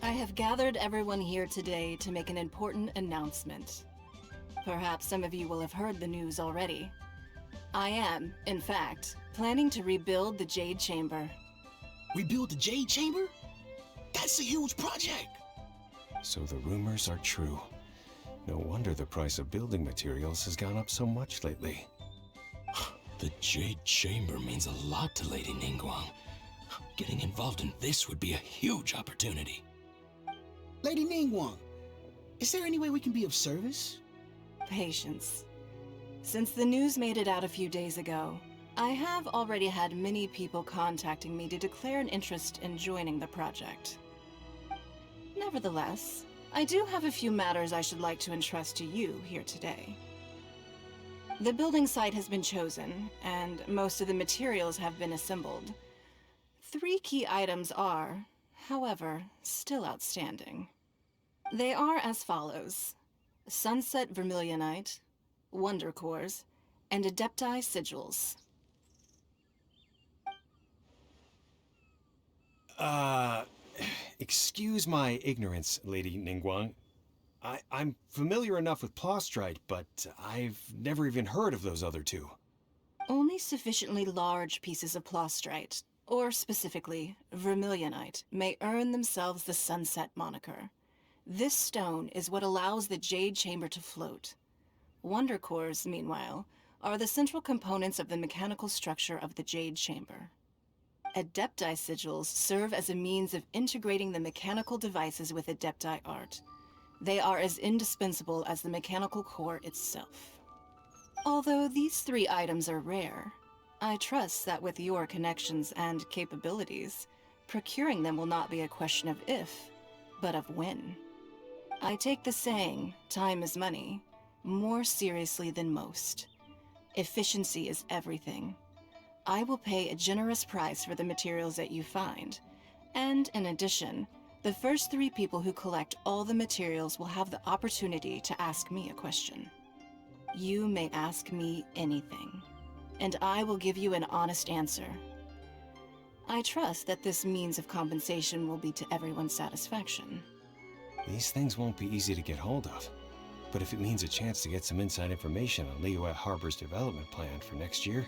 I have gathered everyone here today to make an important announcement. Perhaps some of you will have heard the news already. I am, in fact, planning to rebuild the Jade Chamber. Rebuild the Jade Chamber? That's a huge project! So the rumors are true. No wonder the price of building materials has gone up so much lately. The Jade Chamber means a lot to Lady Ningguang. Getting involved in this would be a huge opportunity. Lady Ningguang, is there any way we can be of service? Patience. Since the news made it out a few days ago, I have already had many people contacting me to declare an interest in joining the project. Nevertheless, I do have a few matters I should like to entrust to you here today. The building site has been chosen, and most of the materials have been assembled. 3 key items are, however, still outstanding. They are as follows: Sunset Vermilionite, Wonder Cores, and Adepti Sigils. Excuse my ignorance, Lady Ningguang. I'm familiar enough with Plostrite, but I've never even heard of those other 2. Only sufficiently large pieces of Plostrite, or specifically, Vermilionite, may earn themselves the Sunset moniker. This stone is what allows the Jade Chamber to float. Wonder Cores, meanwhile, are the central components of the mechanical structure of the Jade Chamber. Adepti Sigils serve as a means of integrating the mechanical devices with Adepti art. They are as indispensable as the mechanical core itself. Although these 3 items are rare, I trust that with your connections and capabilities, procuring them will not be a question of if, but of when. I take the saying, time is money, more seriously than most. Efficiency is everything. I will pay a generous price for the materials that you find, and in addition, the first 3 people who collect all the materials will have the opportunity to ask me a question. You may ask me anything, and I will give you an honest answer. I trust that this means of compensation will be to everyone's satisfaction. These things won't be easy to get hold of, but if it means a chance to get some inside information on Liyue Harbor's development plan for next year,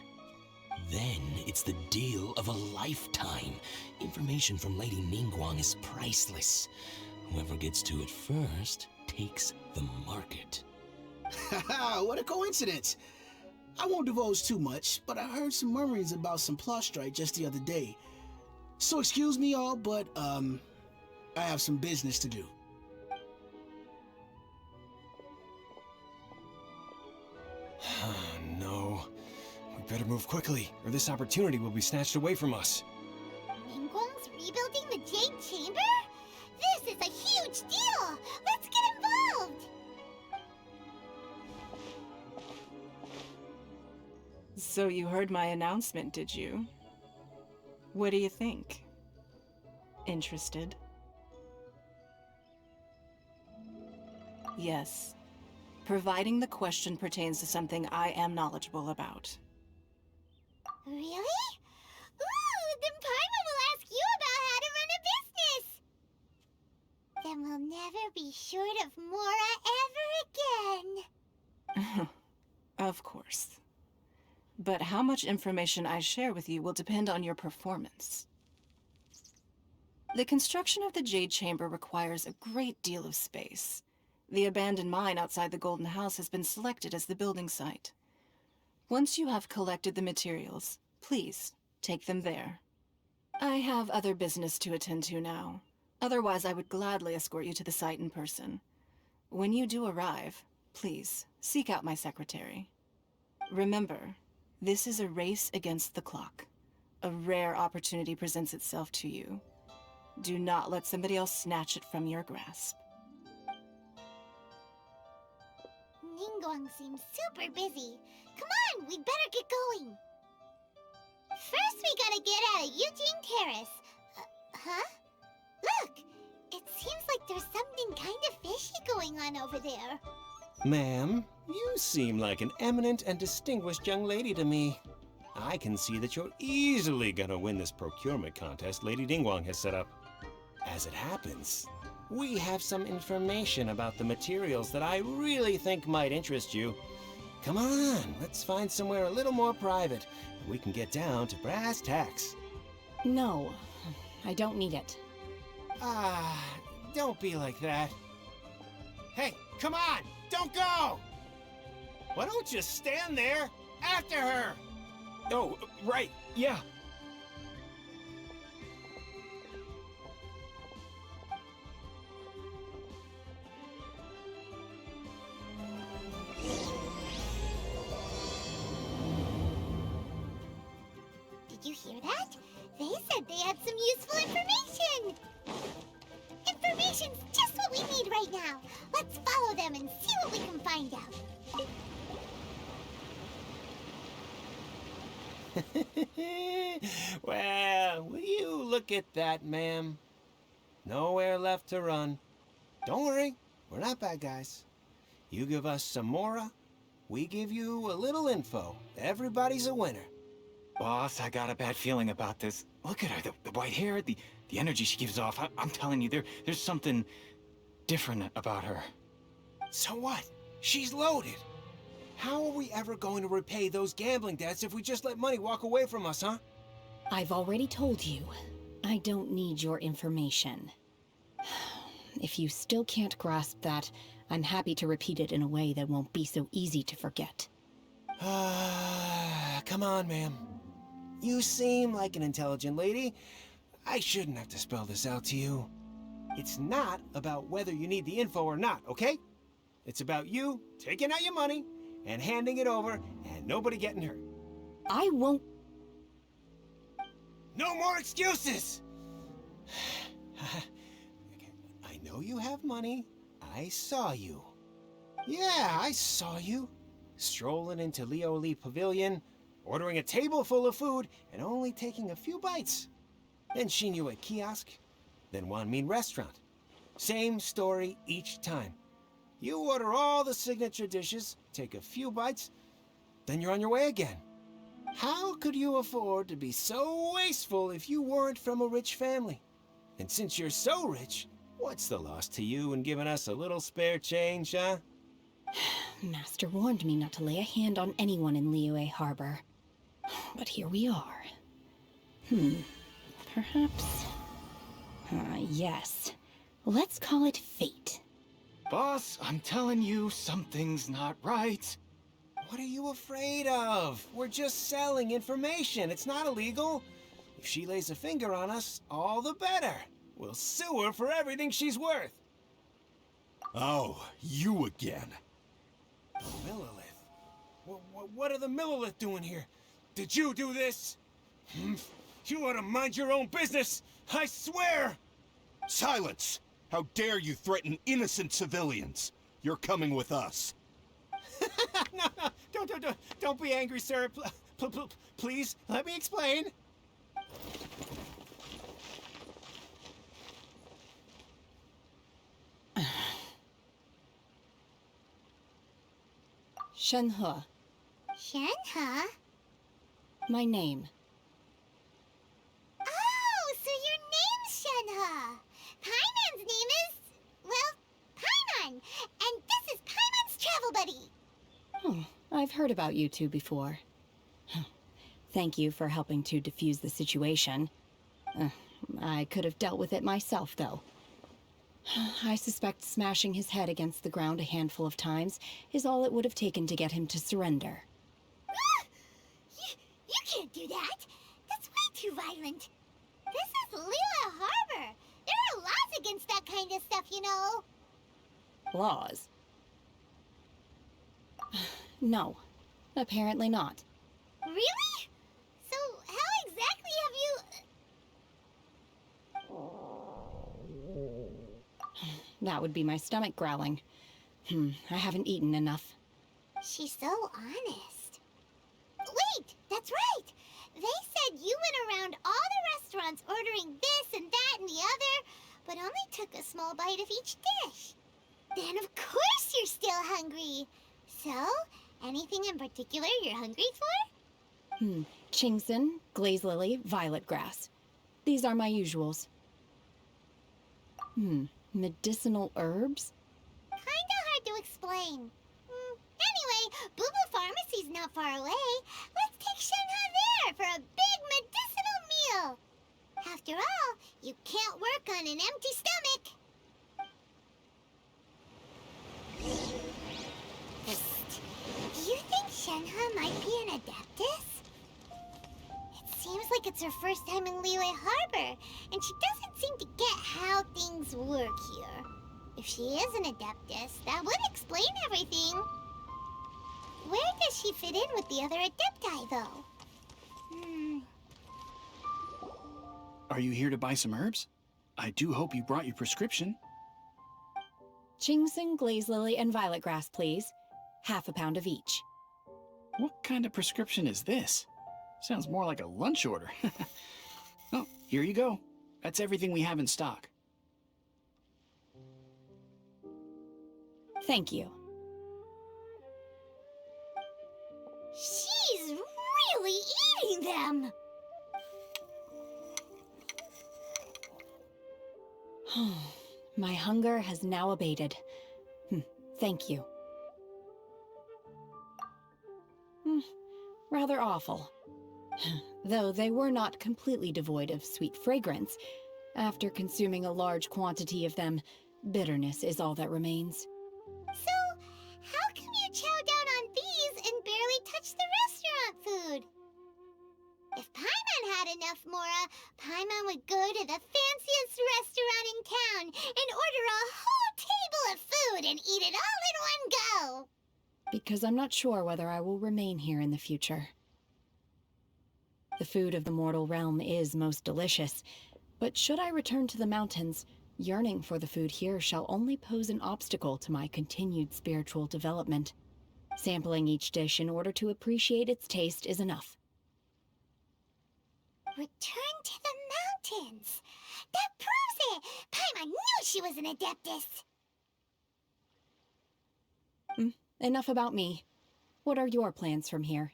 Then it's the deal of a lifetime. Information from Lady Ningguang is priceless. Whoever gets to it first takes the market. Haha, what a coincidence! I won't divulge too much, but I heard some murmurings about some Plostrite just the other day. So excuse me all, but I have some business to do. No. We better move quickly, or this opportunity will be snatched away from us. Ningguang's rebuilding the Jade Chamber? This is a huge deal! Let's get involved! So you heard my announcement, did you? What do you think? Interested? Yes. Providing the question pertains to something I am knowledgeable about. Really? Ooh, then Paimon will ask you about how to run a business! Then we'll never be short of Mora ever again. Of course. But how much information I share with you will depend on your performance. The construction of the Jade Chamber requires a great deal of space. The abandoned mine outside the Golden House has been selected as the building site. Once you have collected the materials, please take them there. I have other business to attend to now. Otherwise, I would gladly escort you to the site in person. When you do arrive, please seek out my secretary. Remember, this is a race against the clock. A rare opportunity presents itself to you. Do not let somebody else snatch it from your grasp. Ningguang seems super busy. Come on, we'd better get going. First, we gotta get out of Eugene Terrace. Huh? Look! It seems like there's something kind of fishy going on over there. Ma'am, you seem like an eminent and distinguished young lady to me. I can see that you're easily gonna win this procurement contest Lady Ningguang has set up. As it happens, We have some information about the materials that I really think might interest you. Come on, let's find somewhere a little more private. We can get down to brass tacks. No, I don't need it. Don't be like that. Hey, come on! Don't go! Why don't you stand there after her? Oh, right, yeah. Did you hear that? They said they had some useful information! Information's just what we need right now. Let's follow them and see what we can find out. Well, will you look at that, ma'am? Nowhere left to run. Don't worry, we're not bad guys. You give us some mora, we give you a little info. Everybody's a winner. Boss, I got a bad feeling about this. Look at her, the white hair, the energy she gives off. I'm telling you, there's something different about her. So what? She's loaded. How are we ever going to repay those gambling debts if we just let money walk away from us, huh? I've already told you, I don't need your information. If you still can't grasp that, I'm happy to repeat it in a way that won't be so easy to forget. Come on, ma'am. You seem like an intelligent lady. I shouldn't have to spell this out to you. It's not about whether you need the info or not, okay? It's about you taking out your money and handing it over and nobody getting hurt. I won't... No more excuses! I know you have money. I saw you. Yeah, I saw you. Strolling into Leo Lee Pavilion, ordering a table full of food, and only taking a few bites. Then Shinyu at kiosk, then Wanmin restaurant. Same story each time. You order all the signature dishes, take a few bites, then you're on your way again. How could you afford to be so wasteful if you weren't from a rich family? And since you're so rich, what's the loss to you in giving us a little spare change, huh? Master warned me not to lay a hand on anyone in Liyue Harbor. But here we are. Perhaps... yes. Let's call it fate. Boss, I'm telling you, something's not right. What are you afraid of? We're just selling information. It's not illegal. If she lays a finger on us, all the better. We'll sue her for everything she's worth. Oh, you again. The Millilith? What are the Millilith doing here? Did you do this? You ought to mind your own business, I swear! Silence! How dare you threaten innocent civilians? You're coming with us. No, don't be angry, sir. Please, let me explain. Shenhe, Shenhe? my name. Oh, so your name's Shenhe. Paimon's name is... well, Paimon. And this is Paimon's travel buddy. I've heard about you two before. Thank you for helping to defuse the situation. I could have dealt with it myself, though. I suspect smashing his head against the ground a handful of times is all it would have taken to get him to surrender. You can't do that. That's way too violent. This is Lila Harbor. There are laws against that kind of stuff, you know. Laws? No, apparently not. Really? So how exactly have you... That would be my stomach growling. I haven't eaten enough. She's so honest. Wait, that's right. They said you went around all the restaurants ordering this and that and the other, but only took a small bite of each dish. Then of course you're still hungry. So, anything in particular you're hungry for? Chingson, glaze lily, violet grass. These are my usuals. Medicinal herbs? Kinda hard to explain. Anyway, Boo Boo Pharmacy's not far away. Let's take Shenhe there for a big medicinal meal. After all, you can't work on an empty stomach. Psst. Do you think Shenhe might be an Adeptus? It seems like it's her first time in Liyue Harbor, and she doesn't seem to get how things work here. If she is an Adeptus, that would explain everything. Where does she fit in with the other Adepti, though? Are you here to buy some herbs? I do hope you brought your prescription. Ginseng, glaze lily, and violet grass, please. Half a pound of each. What kind of prescription is this? Sounds more like a lunch order. Oh, here you go. That's everything we have in stock. Thank you. She's really eating them! My hunger has now abated. Thank you. Rather awful. Though they were not completely devoid of sweet fragrance. After consuming a large quantity of them, bitterness is all that remains. So, how come you chow down on these and barely touch the restaurant food? If Paimon had enough Mora, Paimon would go to the fanciest restaurant in town and order a whole table of food and eat it all in one go. Because I'm not sure whether I will remain here in the future. The food of the mortal realm is most delicious, but should I return to the mountains, yearning for the food here shall only pose an obstacle to my continued spiritual development. Sampling each dish in order to appreciate its taste is enough. Return to the mountains! That proves it! Paimon knew she was an Adeptus! Enough about me. What are your plans from here?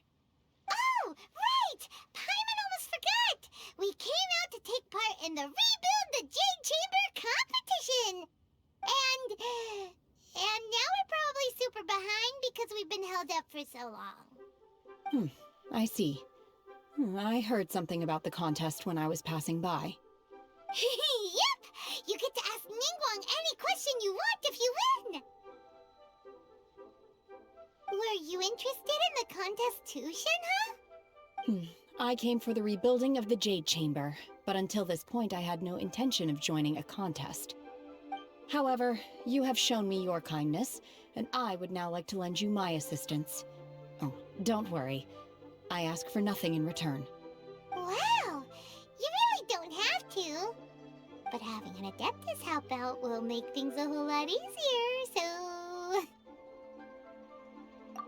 Oh, right! Paimon almost forgot! We came out to take part in the Rebuild the Jade Chamber competition! And now we're probably super behind because we've been held up for so long. I see. I heard something about the contest when I was passing by. Yep! You get to ask Ningguang any question you want if you win! Were you interested in the contest too, Shenhe? I came for the rebuilding of the Jade Chamber, but until this point I had no intention of joining a contest. However, you have shown me your kindness, and I would now like to lend you my assistance. Oh, don't worry. I ask for nothing in return. Wow! You really don't have to. But having an Adeptus help out will make things a whole lot easier, so...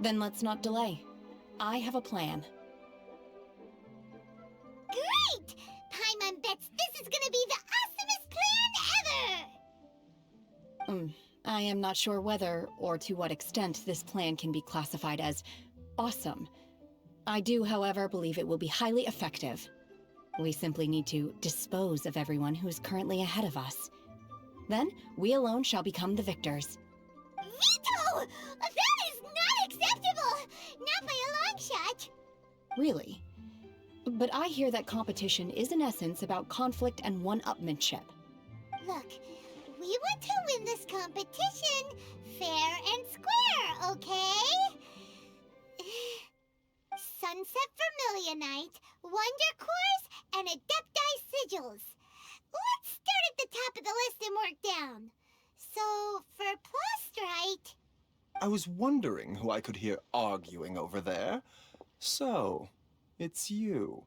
Then let's not delay. I have a plan. Great! Paimon bets this is gonna be the awesomest plan ever! I am not sure whether or to what extent this plan can be classified as awesome. I do, however, believe it will be highly effective. We simply need to dispose of everyone who is currently ahead of us. Then, we alone shall become the victors. Veto! That is not acceptable! Not by a long shot! Really? But I hear that competition is in essence about conflict and one-upmanship. Look, we want to win this competition fair and square, okay? Sunset Vermilionite, Wonder Cores, and Adepti Sigils. Let's start at the top of the list and work down. So, for Plastrite... I was wondering who I could hear arguing over there. So, it's you.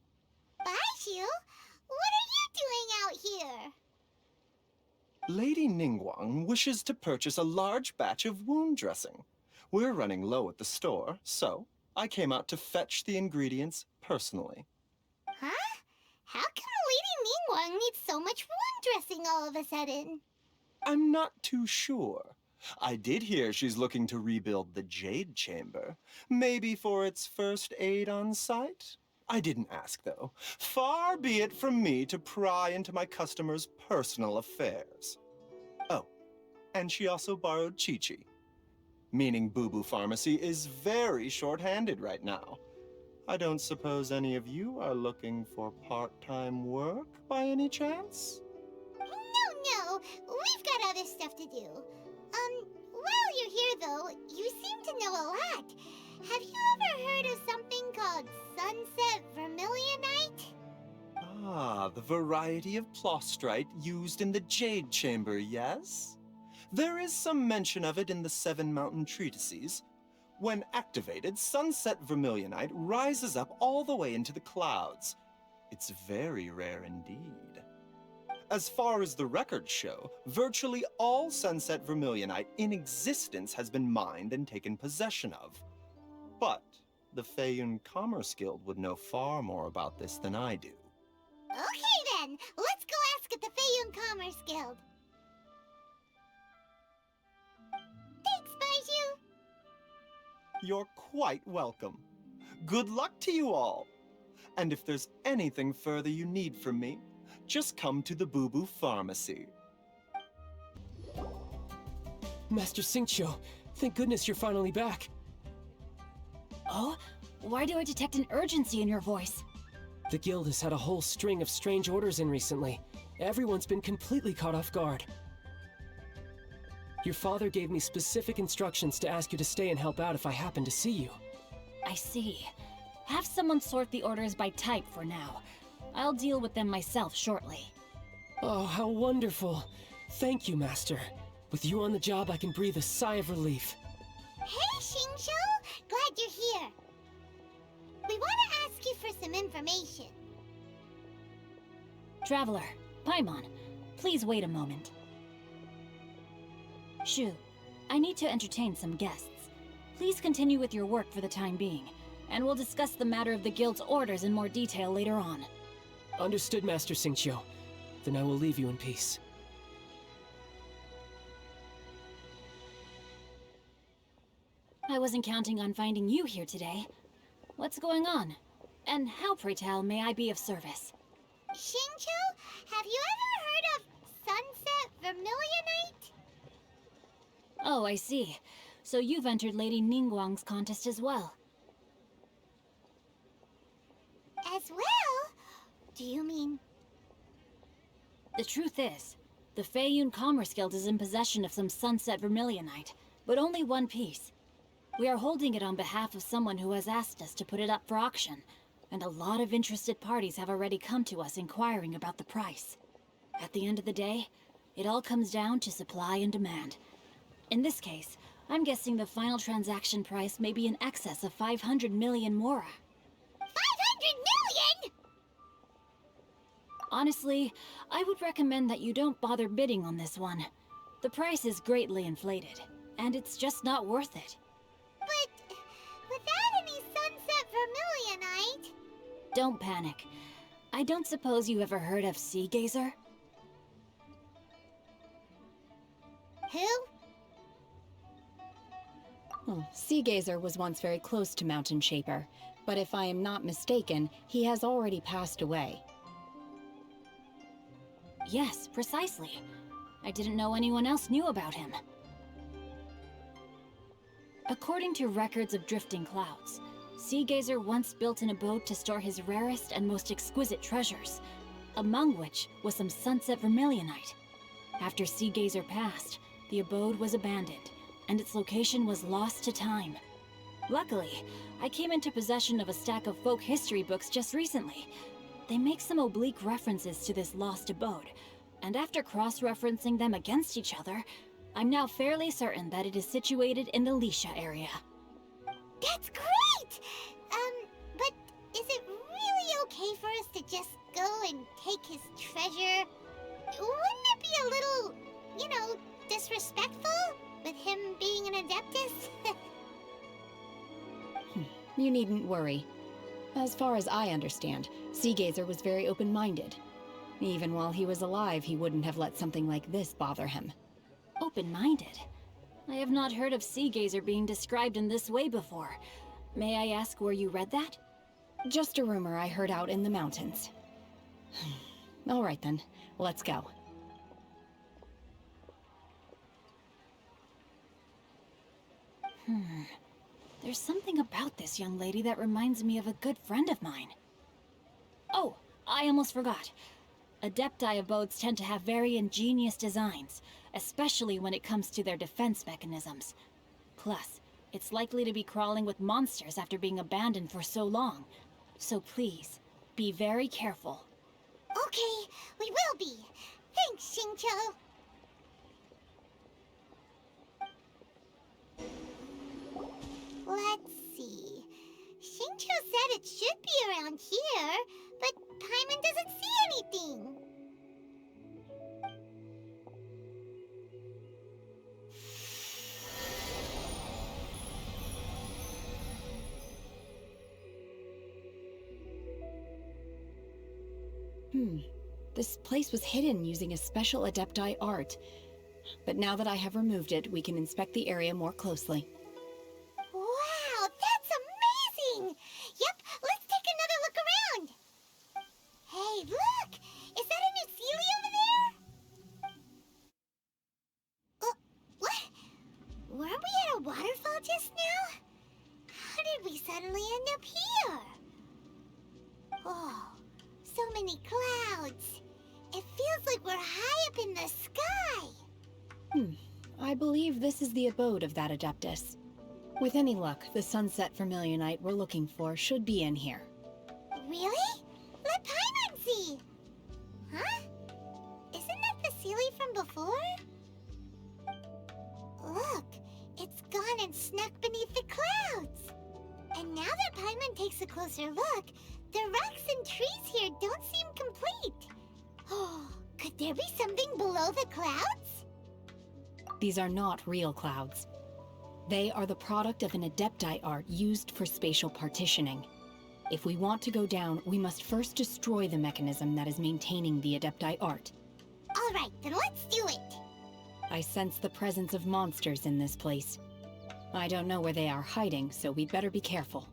Baishu, what are you doing out here? Lady Ningguang wishes to purchase a large batch of wound dressing. We're running low at the store, so I came out to fetch the ingredients personally. Huh? How come Lady Ningguang needs so much wound dressing all of a sudden? I'm not too sure. I did hear she's looking to rebuild the Jade Chamber. Maybe for its first aid on site? I didn't ask, though. Far be it from me to pry into my customers' personal affairs. Oh, And she also borrowed Chi-Chi. Meaning Boo Boo Pharmacy is very short-handed right now. I don't suppose any of you are looking for part-time work by any chance? No, we've got other stuff to do. While you're here though, you seem to know a lot. Have you ever heard of something called Sunset Vermilionite? Ah, the variety of plostrite used in the Jade Chamber, yes? There is some mention of it in the Seven Mountain Treatises. When activated, Sunset Vermilionite rises up all the way into the clouds. It's very rare indeed. As far as the records show, virtually all Sunset Vermilionite in existence has been mined and taken possession of. But the Feiyun Commerce Guild would know far more about this than I do. Okay then, let's go ask at the Feiyun Commerce Guild. Thanks, Baiju. You're quite welcome. Good luck to you all. And if there's anything further you need from me, just come to the Boo Boo Pharmacy. Master Xingqiu, thank goodness you're finally back. Oh? Why do I detect an urgency in your voice? The guild has had a whole string of strange orders in recently. Everyone's been completely caught off guard. Your father gave me specific instructions to ask you to stay and help out if I happen to see you. I see. Have someone sort the orders by type for now. I'll deal with them myself shortly. Oh, how wonderful. Thank you, Master. With you on the job, I can breathe a sigh of relief. Hey, Xingqiu! Glad you're here. We want to ask you for some information. Traveler, Paimon, please wait a moment. Shu, I need to entertain some guests. Please continue with your work for the time being, and we'll discuss the matter of the guild's orders in more detail later on. Understood, Master Xingqiu. Then I will leave you in peace. I wasn't counting on finding you here today. What's going on? And how, pray tell, may I be of service? Xingqiu, have you ever heard of Sunset Vermilionite? Oh, I see. So you've entered Lady Ningguang's contest as well. As well? Do you mean... The truth is, the Feiyun Commerce Guild is in possession of some Sunset Vermilionite, but only one piece. We are holding it on behalf of someone who has asked us to put it up for auction, and a lot of interested parties have already come to us inquiring about the price. At the end of the day, it all comes down to supply and demand. In this case, I'm guessing the final transaction price may be in excess of 500 million mora. 500 million?! Honestly, I would recommend that you don't bother bidding on this one. The price is greatly inflated, and it's just not worth it. But without any Sunset Vermilionite... Don't panic. I don't suppose you ever heard of Sea Gazer? Who? Oh, Sea Gazer was once very close to Mountain Shaper, but if I am not mistaken, he has already passed away. Yes, precisely. I didn't know anyone else knew about him. According to records of drifting clouds, Sea Gazer once built an abode to store his rarest and most exquisite treasures, among which was some Sunset Vermilionite. After Sea Gazer passed, the abode was abandoned, and its location was lost to time. Luckily, I came into possession of a stack of folk history books just recently. They make some oblique references to this lost abode, and after cross-referencing them against each other, I'm now fairly certain that it is situated in the Lisha area. That's great! But is it really okay for us to just go and take his treasure? Wouldn't it be a little, you know, disrespectful? With him being an Adeptus? You needn't worry. As far as I understand, Sea Gazer was very open-minded. Even while he was alive, he wouldn't have let something like this bother him. Open-minded? I have not heard of Sea Gazer being described in this way before. May I ask where you read that? Just a rumor I heard out in the mountains. All right then, let's go. There's something about this young lady that reminds me of a good friend of mine. Oh, I almost forgot. Adepti abodes tend to have very ingenious designs, especially when it comes to their defense mechanisms. Plus, it's likely to be crawling with monsters after being abandoned for so long. So please, be very careful. Okay, we will be. Thanks, Xingqiu. Let's see. Xingqiu said it should be around here, but Paimon doesn't see anything. This place was hidden using a special Adepti art. But now that I have removed it, we can inspect the area more closely. Wow, that's amazing! Yep, let's take another look around. Hey, look! Is that a new Sealy over there? What? Weren't we at a waterfall just now? How did we suddenly end up here? Oh, so many clouds. It feels like we're high up in the sky. I believe this is the abode of that Adeptus. With any luck, the sunset Vermilionite we're looking for should be in here. Really? Let Paimon see! Huh? Isn't that the Sealy from before? Look, it's gone and snuck beneath the clouds. And now that Paimon takes a closer look, the rocks and trees here don't seem complete. Oh, could there be something below the clouds? These are not real clouds. They are the product of an Adepti art used for spatial partitioning. If we want to go down, we must first destroy the mechanism that is maintaining the Adepti art. All right, then let's do it. I sense the presence of monsters in this place. I don't know where they are hiding, so we'd better be careful.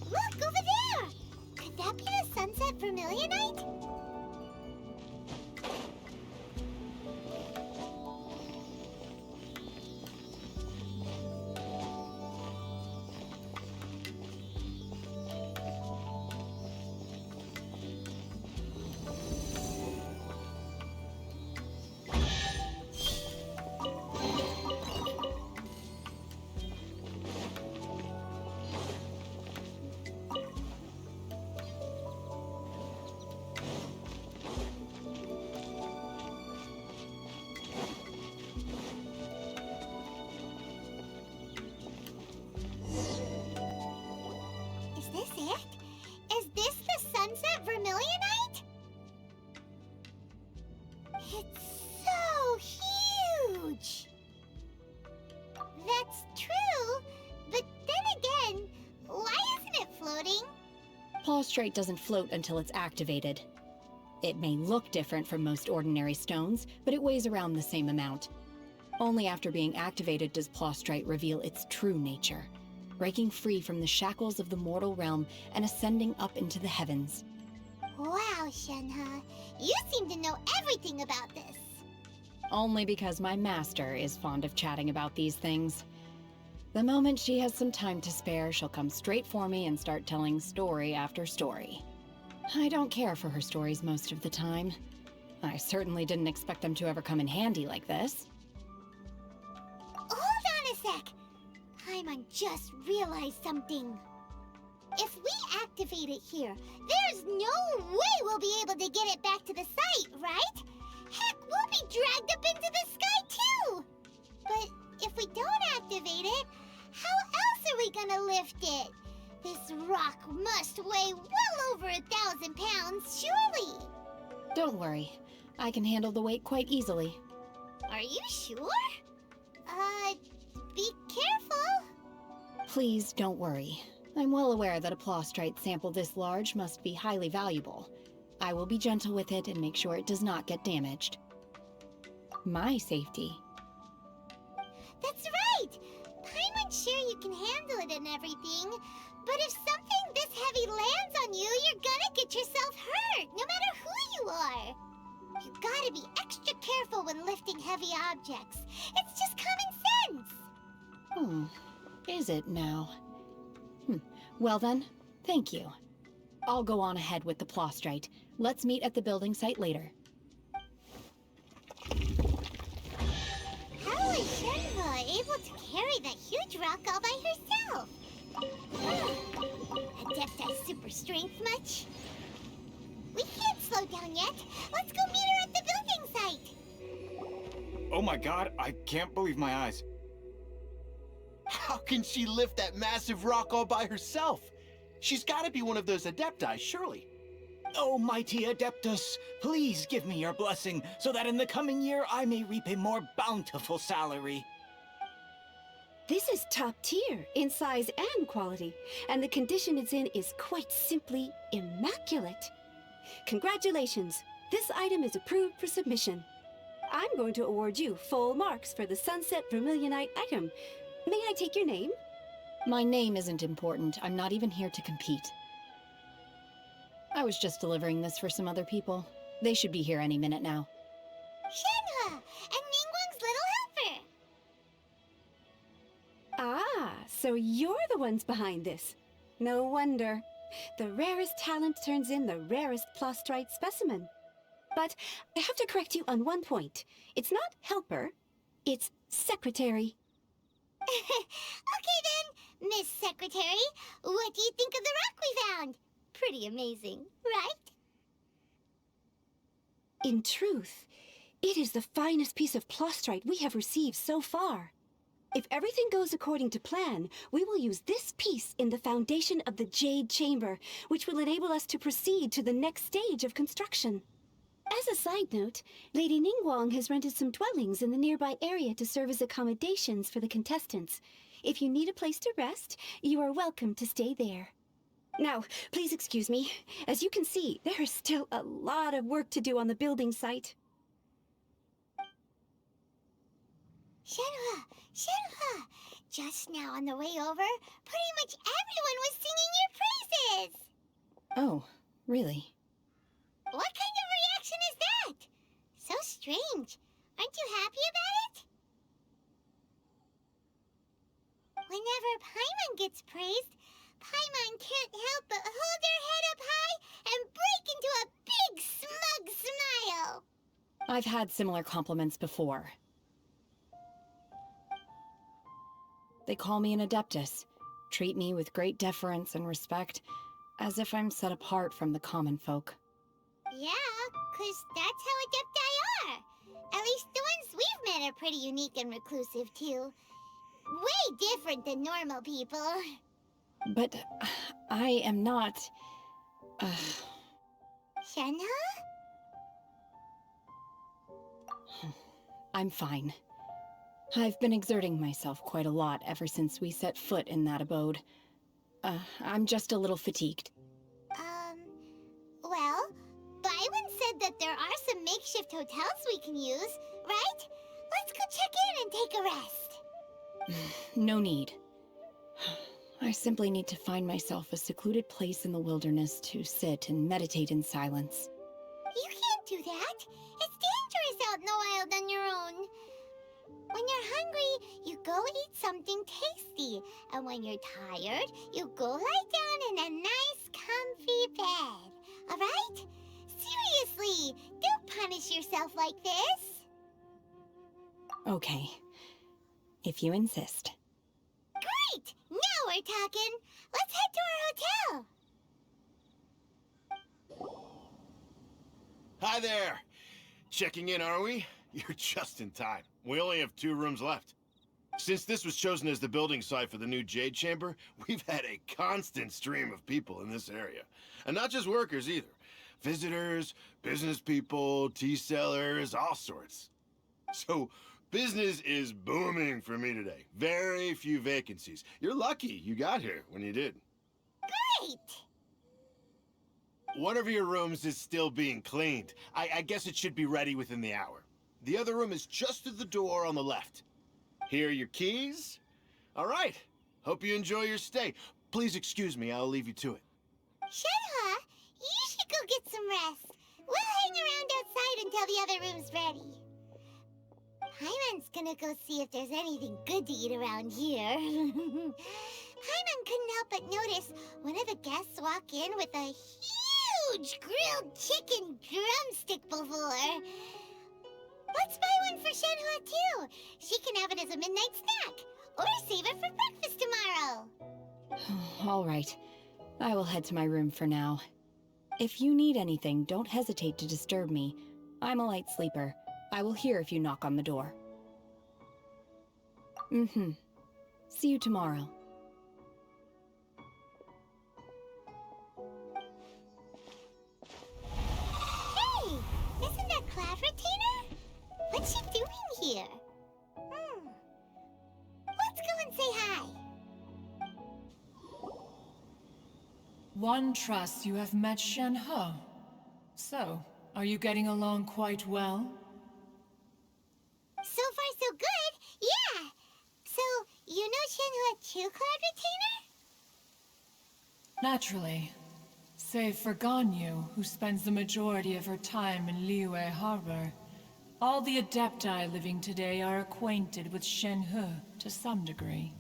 Look, over there! Could that be the sunset Vermilionite? Is this it? Is this the sunset Vermilionite? It's so huge! That's true, but then again, why isn't it floating? Plaustrate doesn't float until it's activated. It may look different from most ordinary stones, but it weighs around the same amount. Only after being activated does Plaustrate reveal its true nature, breaking free from the shackles of the mortal realm and ascending up into the heavens. Wow, Shenhe, you seem to know everything about this. Only because my master is fond of chatting about these things. The moment she has some time to spare, she'll come straight for me and start telling story after story. I don't care for her stories most of the time. I certainly didn't expect them to ever come in handy like this. Hold on a sec. Paimon just realized something. If we activate it here, there's no way we'll be able to get it back to the site, right? Heck, we'll be dragged up into the sky too! But if we don't activate it, how else are we gonna lift it? This rock must weigh well over 1,000 pounds, surely! Don't worry. I can handle the weight quite easily. Are you sure? Be careful! Please don't worry. I'm well aware that a plaustrite sample this large must be highly valuable. I will be gentle with it and make sure it does not get damaged. My safety. That's right! Paimon's sure you can handle it and everything, but if something this heavy lands on you, you're gonna get yourself hurt, no matter who you are. You gotta be extra careful when lifting lifting heavy objects. It's just common sense. Is it now? Well then, thank you. I'll go on ahead with the Plostrite. Let's meet at the building site later. How was Shenhua able to carry that huge rock all by herself? Adepti super strength much? We can't slow down yet. Let's go meet her at the building site. Oh my god, I can't believe my eyes. How can she lift that massive rock all by herself? She's gotta be one of those Adepti, surely. Oh, mighty Adeptus, please give me your blessing so that in the coming year I may reap a more bountiful salary. This is top tier in size and quality, and the condition it's in is quite simply immaculate. Congratulations, this item is approved for submission. I'm going to award you full marks for the Sunset Vermilionite item. May I take your name? My name isn't important. I'm not even here to compete. I was just delivering this for some other people. They should be here any minute now. Shenhua and Ningguang's little helper. Ah, so you're the ones behind this. No wonder. The rarest talent turns in the rarest Plostrite specimen. But I have to correct you on one point. It's not helper, it's secretary. Okay then, Miss Secretary, what do you think of the rock we found? Pretty amazing, right? In truth, it is the finest piece of Plostrite we have received so far. If everything goes according to plan, we will use this piece in the foundation of the Jade Chamber, which will enable us to proceed to the next stage of construction. As a side note, Lady Ningguang has rented some dwellings in the nearby area to serve as accommodations for the contestants. If you need a place to rest, you are welcome to stay there. Now, please excuse me. As you can see, there is still a lot of work to do on the building site. Shenhua, Shenhua! Just now on the way over, pretty much everyone was singing your praises! Oh, really? What kind of reaction is that? So strange. Aren't you happy about it? Whenever Paimon gets praised, Paimon can't help but hold her head up high and break into a big smug smile. I've had similar compliments before. They call me an Adeptus, treat me with great deference and respect, as if I'm set apart from the common folk. Yeah, 'cause that's how Adepti are. At least the ones we've met are pretty unique and reclusive, too. Way different than normal people. But I am not... Shenhua? I'm fine. I've been exerting myself quite a lot ever since we set foot in that abode. I'm just a little fatigued. Well, Byron said that there are some makeshift hotels we can use, right? Let's go check in and take a rest. No need. I simply need to find myself a secluded place in the wilderness to sit and meditate in silence. You can't do that. It's dangerous out in the wild on your own. When you're hungry, you go eat something tasty. And when you're tired, you go lie down in a nice, comfy bed. All right? Seriously, don't punish yourself like this. Okay. If you insist. Great! Now we're talking. Let's head to our hotel. Hi there! Checking in, are we? You're just in time. We only have 2 rooms left. Since this was chosen as the building site for the new Jade Chamber, we've had a constant stream of people in this area. And not just workers either. Visitors, business people, tea sellers, all sorts. So, business is booming for me today. Very few vacancies. You're lucky you got here when you did. Great! One of your rooms is still being cleaned. I guess it should be ready within the hour. The other room is just through the door on the left. Here are your keys. All right. Hope you enjoy your stay. Please excuse me, I'll leave you to it. Shenhua, you should go get some rest. We'll hang around outside until the other room's ready. Paimon's gonna go see if there's anything good to eat around here. Paimon couldn't help but notice one of the guests walk in with a huge grilled chicken drumstick before. Let's buy one for Shenhua too. She can have it as a midnight snack, or save it for breakfast tomorrow. All right. I will head to my room for now. If you need anything, don't hesitate to disturb me. I'm a light sleeper. I will hear if you knock on the door. See you tomorrow. Hey! Isn't that Cloud Retainer? What's she doing here? Let's go and say hi. One trusts you have met Shenhe. So, are you getting along quite well? So far, so good. Yeah. So, you know Shenhua too, Cloud Retainer? Naturally. Save for Ganyu, who spends the majority of her time in Liyue Harbor. All the Adepti living today are acquainted with Shenhe to some degree.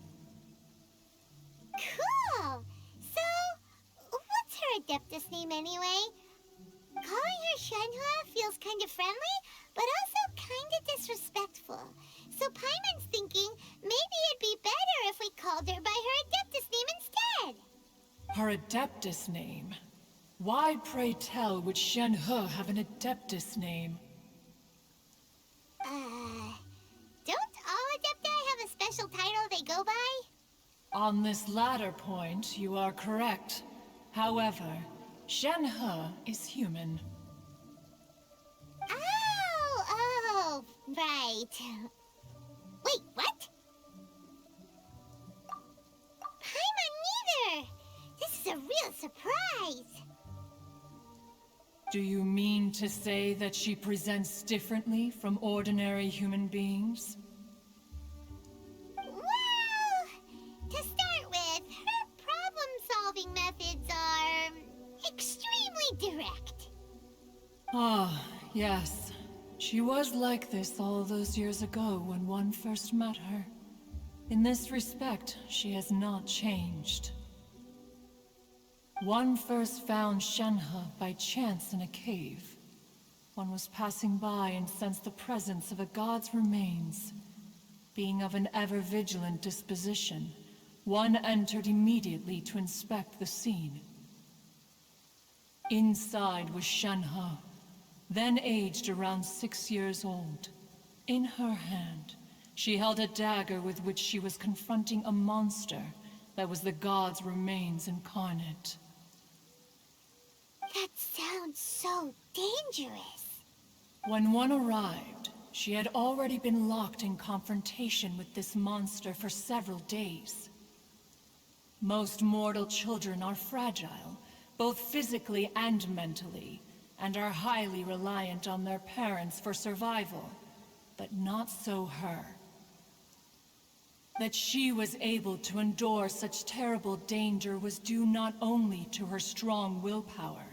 Cool. So, what's her Adeptus name anyway? Calling her Shenhua feels kind of friendly, but also kind of disrespectful. So Paimon's thinking maybe it'd be better if we called her by her Adeptus name instead. Her Adeptus name? Why, pray tell, would Shenhe have an Adeptus name? Don't all Adepti have a special title they go by? On this latter point, you are correct. However, Shenhe is human. Oh, right. Wait, what? Paimon neither! This is a real surprise! Do you mean to say that she presents differently from ordinary human beings? Well, to start with, her problem-solving methods are extremely direct. Ah, yes. She was like this all those years ago when one first met her. In this respect, she has not changed. One first found Shenhe by chance in a cave. One was passing by and sensed the presence of a god's remains. Being of an ever-vigilant disposition, one entered immediately to inspect the scene. Inside was Shenhe, then aged around 6 years old. In her hand, she held a dagger with which she was confronting a monster that was the god's remains incarnate. That sounds so dangerous. When one arrived, she had already been locked in confrontation with this monster for several days. Most mortal children are fragile, both physically and mentally, and are highly reliant on their parents for survival, but not so her. That she was able to endure such terrible danger was due not only to her strong willpower,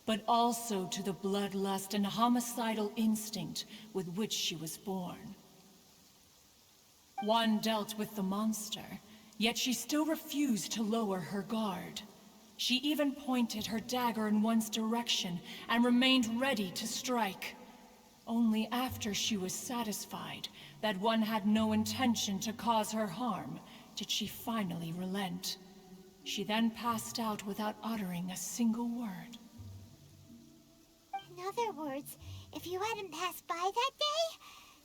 but also to the bloodlust and homicidal instinct with which she was born. One dealt with the monster, yet she still refused to lower her guard. She even pointed her dagger in one's direction and remained ready to strike. Only after she was satisfied that one had no intention to cause her harm did she finally relent. She then passed out without uttering a single word. In other words, if you hadn't passed by that day,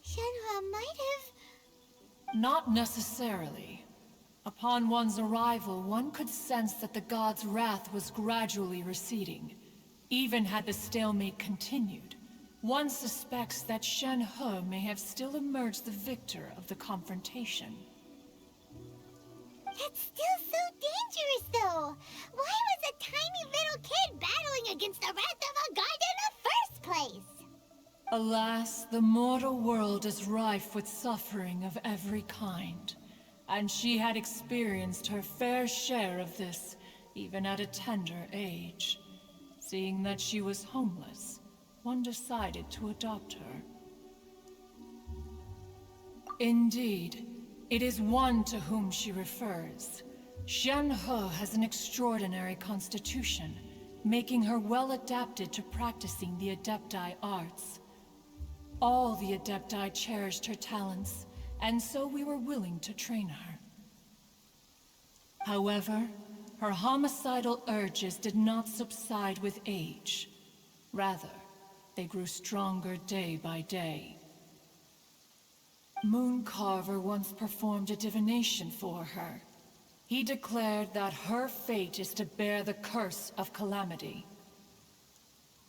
Shenhua might have... Not necessarily. Upon one's arrival, one could sense that the god's wrath was gradually receding. Even had the stalemate continued, one suspects that Shenhe may have still emerged the victor of the confrontation. That's still so dangerous, though! Why was a tiny little kid battling against the wrath of a god in the first place? Alas, the mortal world is rife with suffering of every kind. And she had experienced her fair share of this, even at a tender age. Seeing that she was homeless, one decided to adopt her. Indeed, it is one to whom she refers. Shen-He has an extraordinary constitution, making her well adapted to practicing the Adepti arts. All the Adepti cherished her talents, and so we were willing to train her. However, her homicidal urges did not subside with age. Rather, they grew stronger day by day. Mooncarver once performed a divination for her. He declared that her fate is to bear the curse of calamity.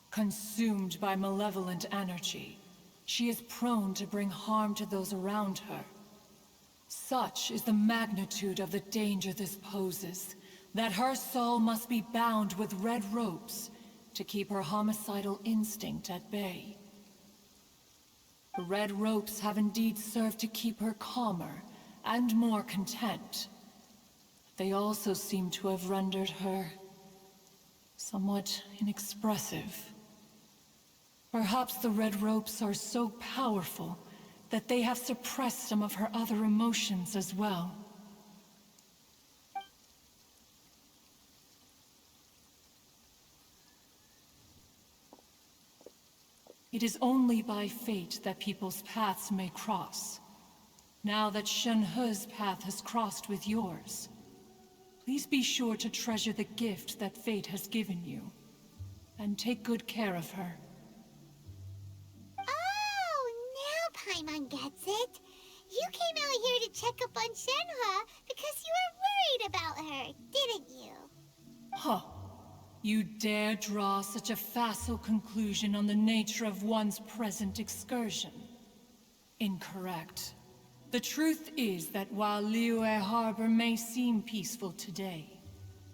Consumed by malevolent energy, she is prone to bring harm to those around her. Such is the magnitude of the danger this poses, that her soul must be bound with red ropes to keep her homicidal instinct at bay. The red ropes have indeed served to keep her calmer and more content. They also seem to have rendered her somewhat inexpressive. Perhaps the red ropes are so powerful that they have suppressed some of her other emotions as well. It is only by fate that people's paths may cross. Now that Shen-He's path has crossed with yours, please be sure to treasure the gift that fate has given you, and take good care of her. Oh, now Paimon gets it. You came out here to check up on Shenhe because you were worried about her, didn't you? Huh. You dare draw such a facile conclusion on the nature of one's present excursion? Incorrect. The truth is that while Liyue Harbor may seem peaceful today,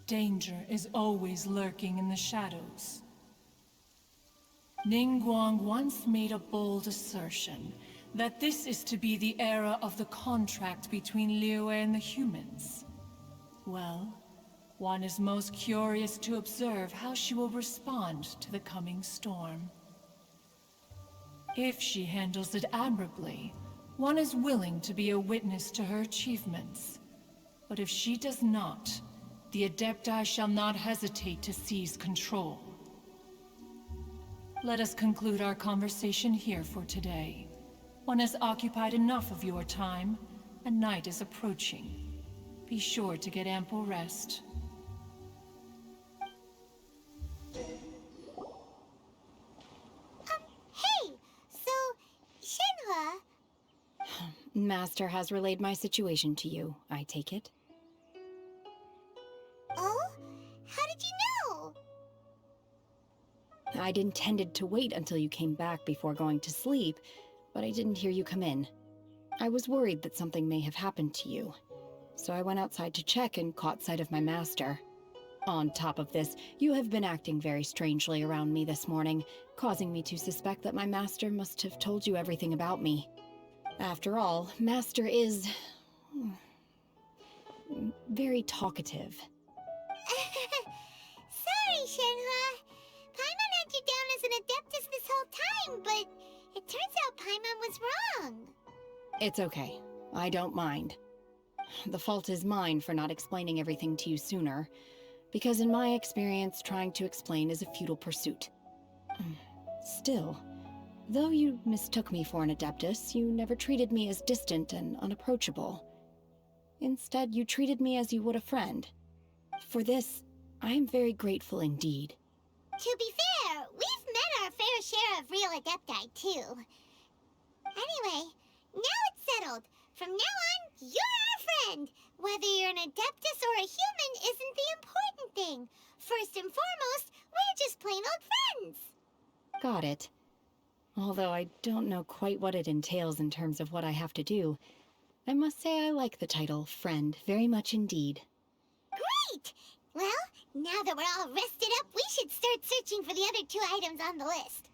danger is always lurking in the shadows. Ningguang once made a bold assertion that this is to be the era of the contract between Liyue and the humans. Well, one is most curious to observe how she will respond to the coming storm. If she handles it admirably, one is willing to be a witness to her achievements. But if she does not, the Adepti shall not hesitate to seize control. Let us conclude our conversation here for today. One has occupied enough of your time, and night is approaching. Be sure to get ample rest. Hey! So, Shenhe... Master has relayed my situation to you, I take it. Oh? How did you know? I'd intended to wait until you came back before going to sleep, but I didn't hear you come in. I was worried that something may have happened to you, so I went outside to check and caught sight of my master. On top of this, you have been acting very strangely around me this morning, causing me to suspect that my master must have told you everything about me. After all, Master is... very talkative. Sorry, Shenhe. Paimon had you down as an Adeptus this whole time, but it turns out Paimon was wrong. It's okay. I don't mind. The fault is mine for not explaining everything to you sooner, because in my experience, trying to explain is a futile pursuit. Still, though you mistook me for an Adeptus, you never treated me as distant and unapproachable. Instead, you treated me as you would a friend. For this, I am very grateful indeed. To be fair, we've met our fair share of real Adepti, too. Anyway, now it's settled. From now on, you're our friend. Whether you're an Adeptus or a human isn't the important thing. First and foremost, we're just plain old friends. Got it. Although I don't know quite what it entails in terms of what I have to do, I must say I like the title Friend very much indeed. Great! Well, now that we're all rested up, we should start searching for the other 2 items on the list.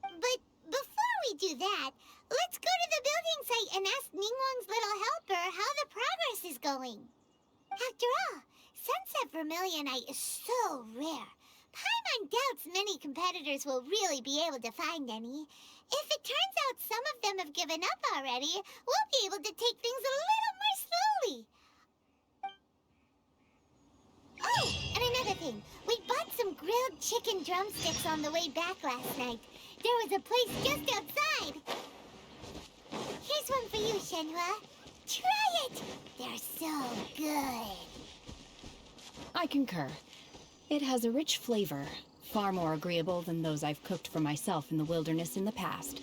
But before we do that, let's go to the building site and ask Ningguang's little helper how the progress is going. After all, Sunset Vermilionite is so rare. Paimon doubts many competitors will really be able to find any. If it turns out some of them have given up already, we'll be able to take things a little more slowly. Oh, and another thing. We bought some grilled chicken drumsticks on the way back last night. There was a place just outside. Here's one for you, Shenhua. Try it! They're so good. I concur. It has a rich flavor, far more agreeable than those I've cooked for myself in the wilderness in the past.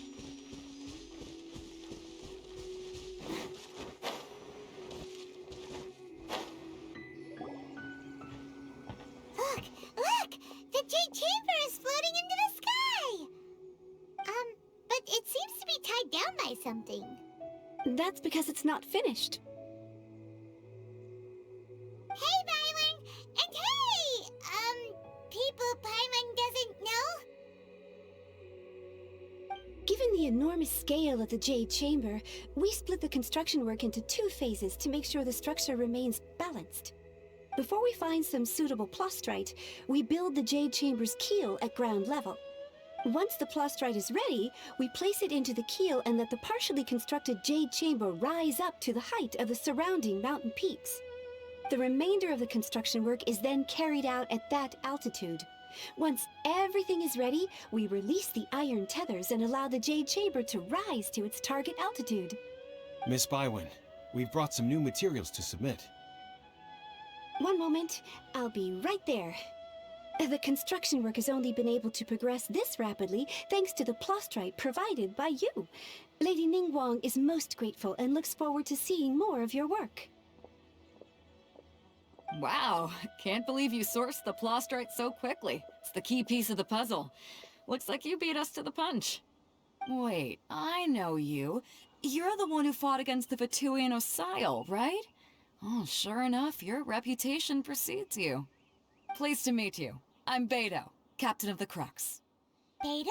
Look! Look! The Jade Chamber is floating into the sky! But it seems to be tied down by something. That's because it's not finished. Hey, Byron! And hey! People Paimon doesn't know? Given the enormous scale of the Jade Chamber, we split the construction work into 2 phases to make sure the structure remains balanced. Before we find some suitable plastrite, we build the Jade Chamber's keel at ground level. Once the plastrite is ready, we place it into the keel and let the partially constructed Jade Chamber rise up to the height of the surrounding mountain peaks. The remainder of the construction work is then carried out at that altitude. Once everything is ready, we release the iron tethers and allow the Jade Chamber to rise to its target altitude. Miss Bywin, we've brought some new materials to submit. One moment, I'll be right there. The construction work has only been able to progress this rapidly thanks to the plastrite provided by you. Lady Ningguang is most grateful and looks forward to seeing more of your work. Wow, can't believe you sourced the plastrite so quickly. It's the key piece of the puzzle. Looks like you beat us to the punch. Wait, I know you. You're the one who fought against the Vatuian Osile, right? Oh, sure enough, your reputation precedes you. Pleased to meet you. I'm Beto, captain of the Crux. Beto?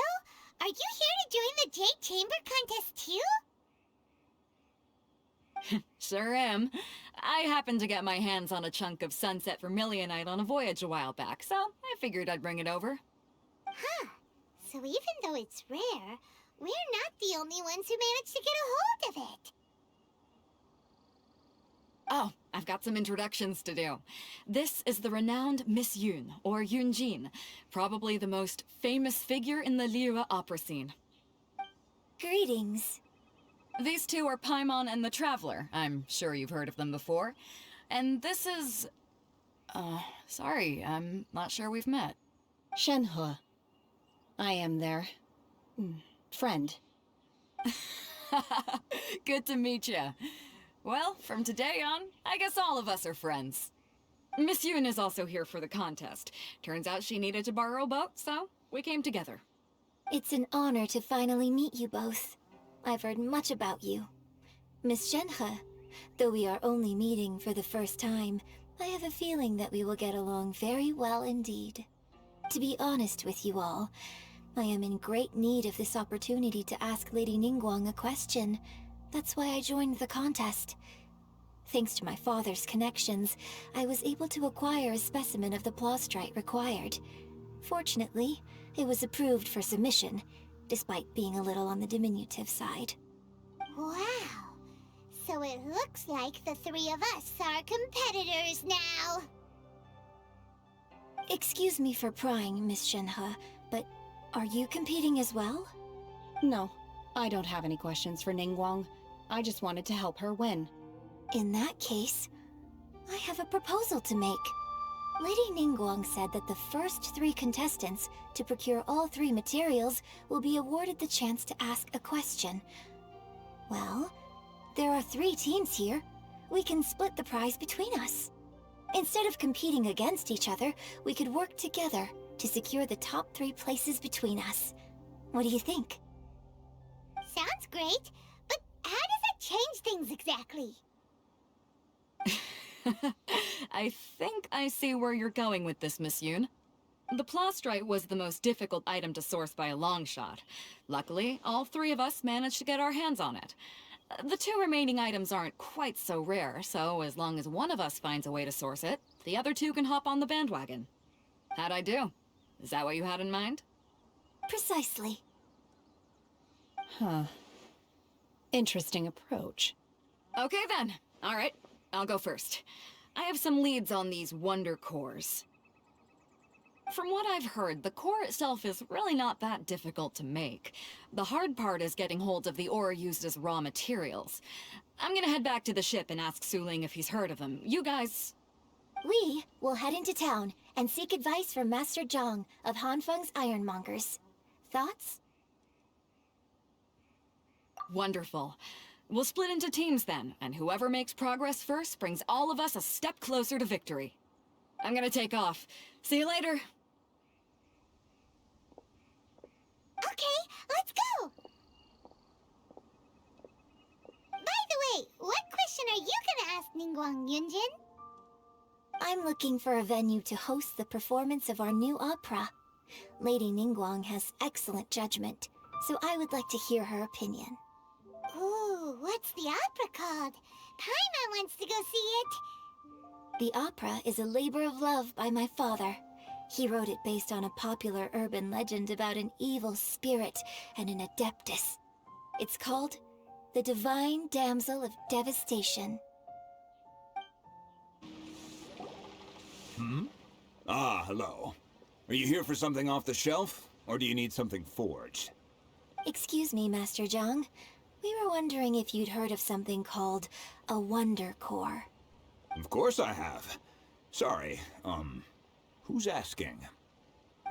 Are you here to join the Jade Chamber contest too? Sure am. I happened to get my hands on a chunk of sunset vermilionite on a voyage a while back, so I figured I'd bring it over. Huh. So even though it's rare, we're not the only ones who managed to get a hold of it. Oh, I've got some introductions to do. This is the renowned Miss Yun, or Yunjin, probably the most famous figure in the Liyue opera scene. Greetings. These two are Paimon and the Traveler. I'm sure you've heard of them before. And this is... sorry, I'm not sure we've met. Shenhua. I am their... friend. Good to meet you. Well, from today on, I guess all of us are friends. Miss Yun is also here for the contest. Turns out she needed to borrow a boat, so we came together. It's an honor to finally meet you both. I've heard much about you. Miss Shenhe, though we are only meeting for the first time, I have a feeling that we will get along very well indeed. To be honest with you all, I am in great need of this opportunity to ask Lady Ningguang a question. That's why I joined the contest. Thanks to my father's connections, I was able to acquire a specimen of the plastrite required. Fortunately, it was approved for submission, despite being a little on the diminutive side. Wow. So it looks like the three of us are competitors now. Excuse me for prying, Miss Shenhe, but are you competing as well? No, I don't have any questions for Ningguang. I just wanted to help her win. In that case, I have a proposal to make. Lady Ningguang said that the first 3 contestants to procure all 3 materials will be awarded the chance to ask a question. Well, there are 3 teams here. We can split the prize between us. Instead of competing against each other, we could work together to secure the top 3 places between us. What do you think? Sounds great, but how does that change things exactly? I think I see where you're going with this, Miss Yun. The plastrite was the most difficult item to source by a long shot. Luckily, all 3 of us managed to get our hands on it. The 2 remaining items aren't quite so rare, so as long as one of us finds a way to source it, the other 2 can hop on the bandwagon. How'd I do? Is that what you had in mind? Precisely. Huh. Interesting approach. Okay then. All right, I'll go first. I have some leads on these wonder cores. From what I've heard, the core itself is really not that difficult to make. The hard part is getting hold of the ore used as raw materials. I'm gonna head back to the ship and ask Suling if he's heard of them. You guys... We will head into town and seek advice from Master Zhang of Hanfeng's Ironmongers. Thoughts? Wonderful. We'll split into teams then, and whoever makes progress first brings all of us a step closer to victory. I'm gonna take off. See you later. Okay, let's go! By the way, what question are you gonna ask Ningguang, Yunjin? I'm looking for a venue to host the performance of our new opera. Lady Ningguang has excellent judgment, so I would like to hear her opinion. Ooh, what's the opera called? Paimon wants to go see it. The opera is a labor of love by my father. He wrote it based on a popular urban legend about an evil spirit and an adeptus. It's called The Divine Damsel of Devastation. Ah, hello. Are you here for something off the shelf, or do you need something forged? Excuse me, Master Zhang. We were wondering if you'd heard of something called a Wonder Core. Of course I have. Sorry, who's asking?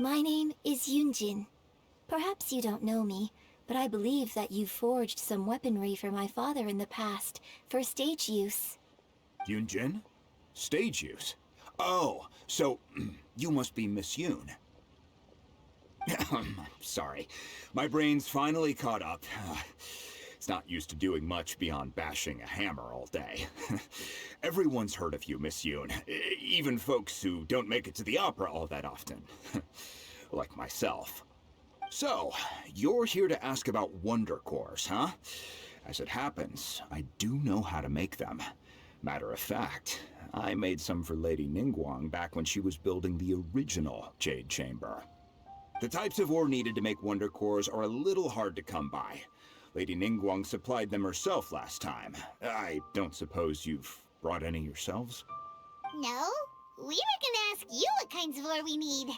My name is Yunjin. Perhaps you don't know me, but I believe that you forged some weaponry for my father in the past, for stage use. Yunjin? Stage use? Oh, so you must be Miss Yoon. Sorry, my brain's finally caught up. It's not used to doing much beyond bashing a hammer all day. Everyone's heard of you, Miss Yoon. Even folks who don't make it to the opera all that often. Like myself. So, you're here to ask about Wonder Cores, huh? As it happens, I do know how to make them. Matter of fact, I made some for Lady Ningguang back when she was building the original Jade Chamber. The types of ore needed to make Wonder Cores are a little hard to come by. Lady Ningguang supplied them herself last time. I don't suppose you've brought any yourselves? No, we were gonna ask you what kinds of ore we need.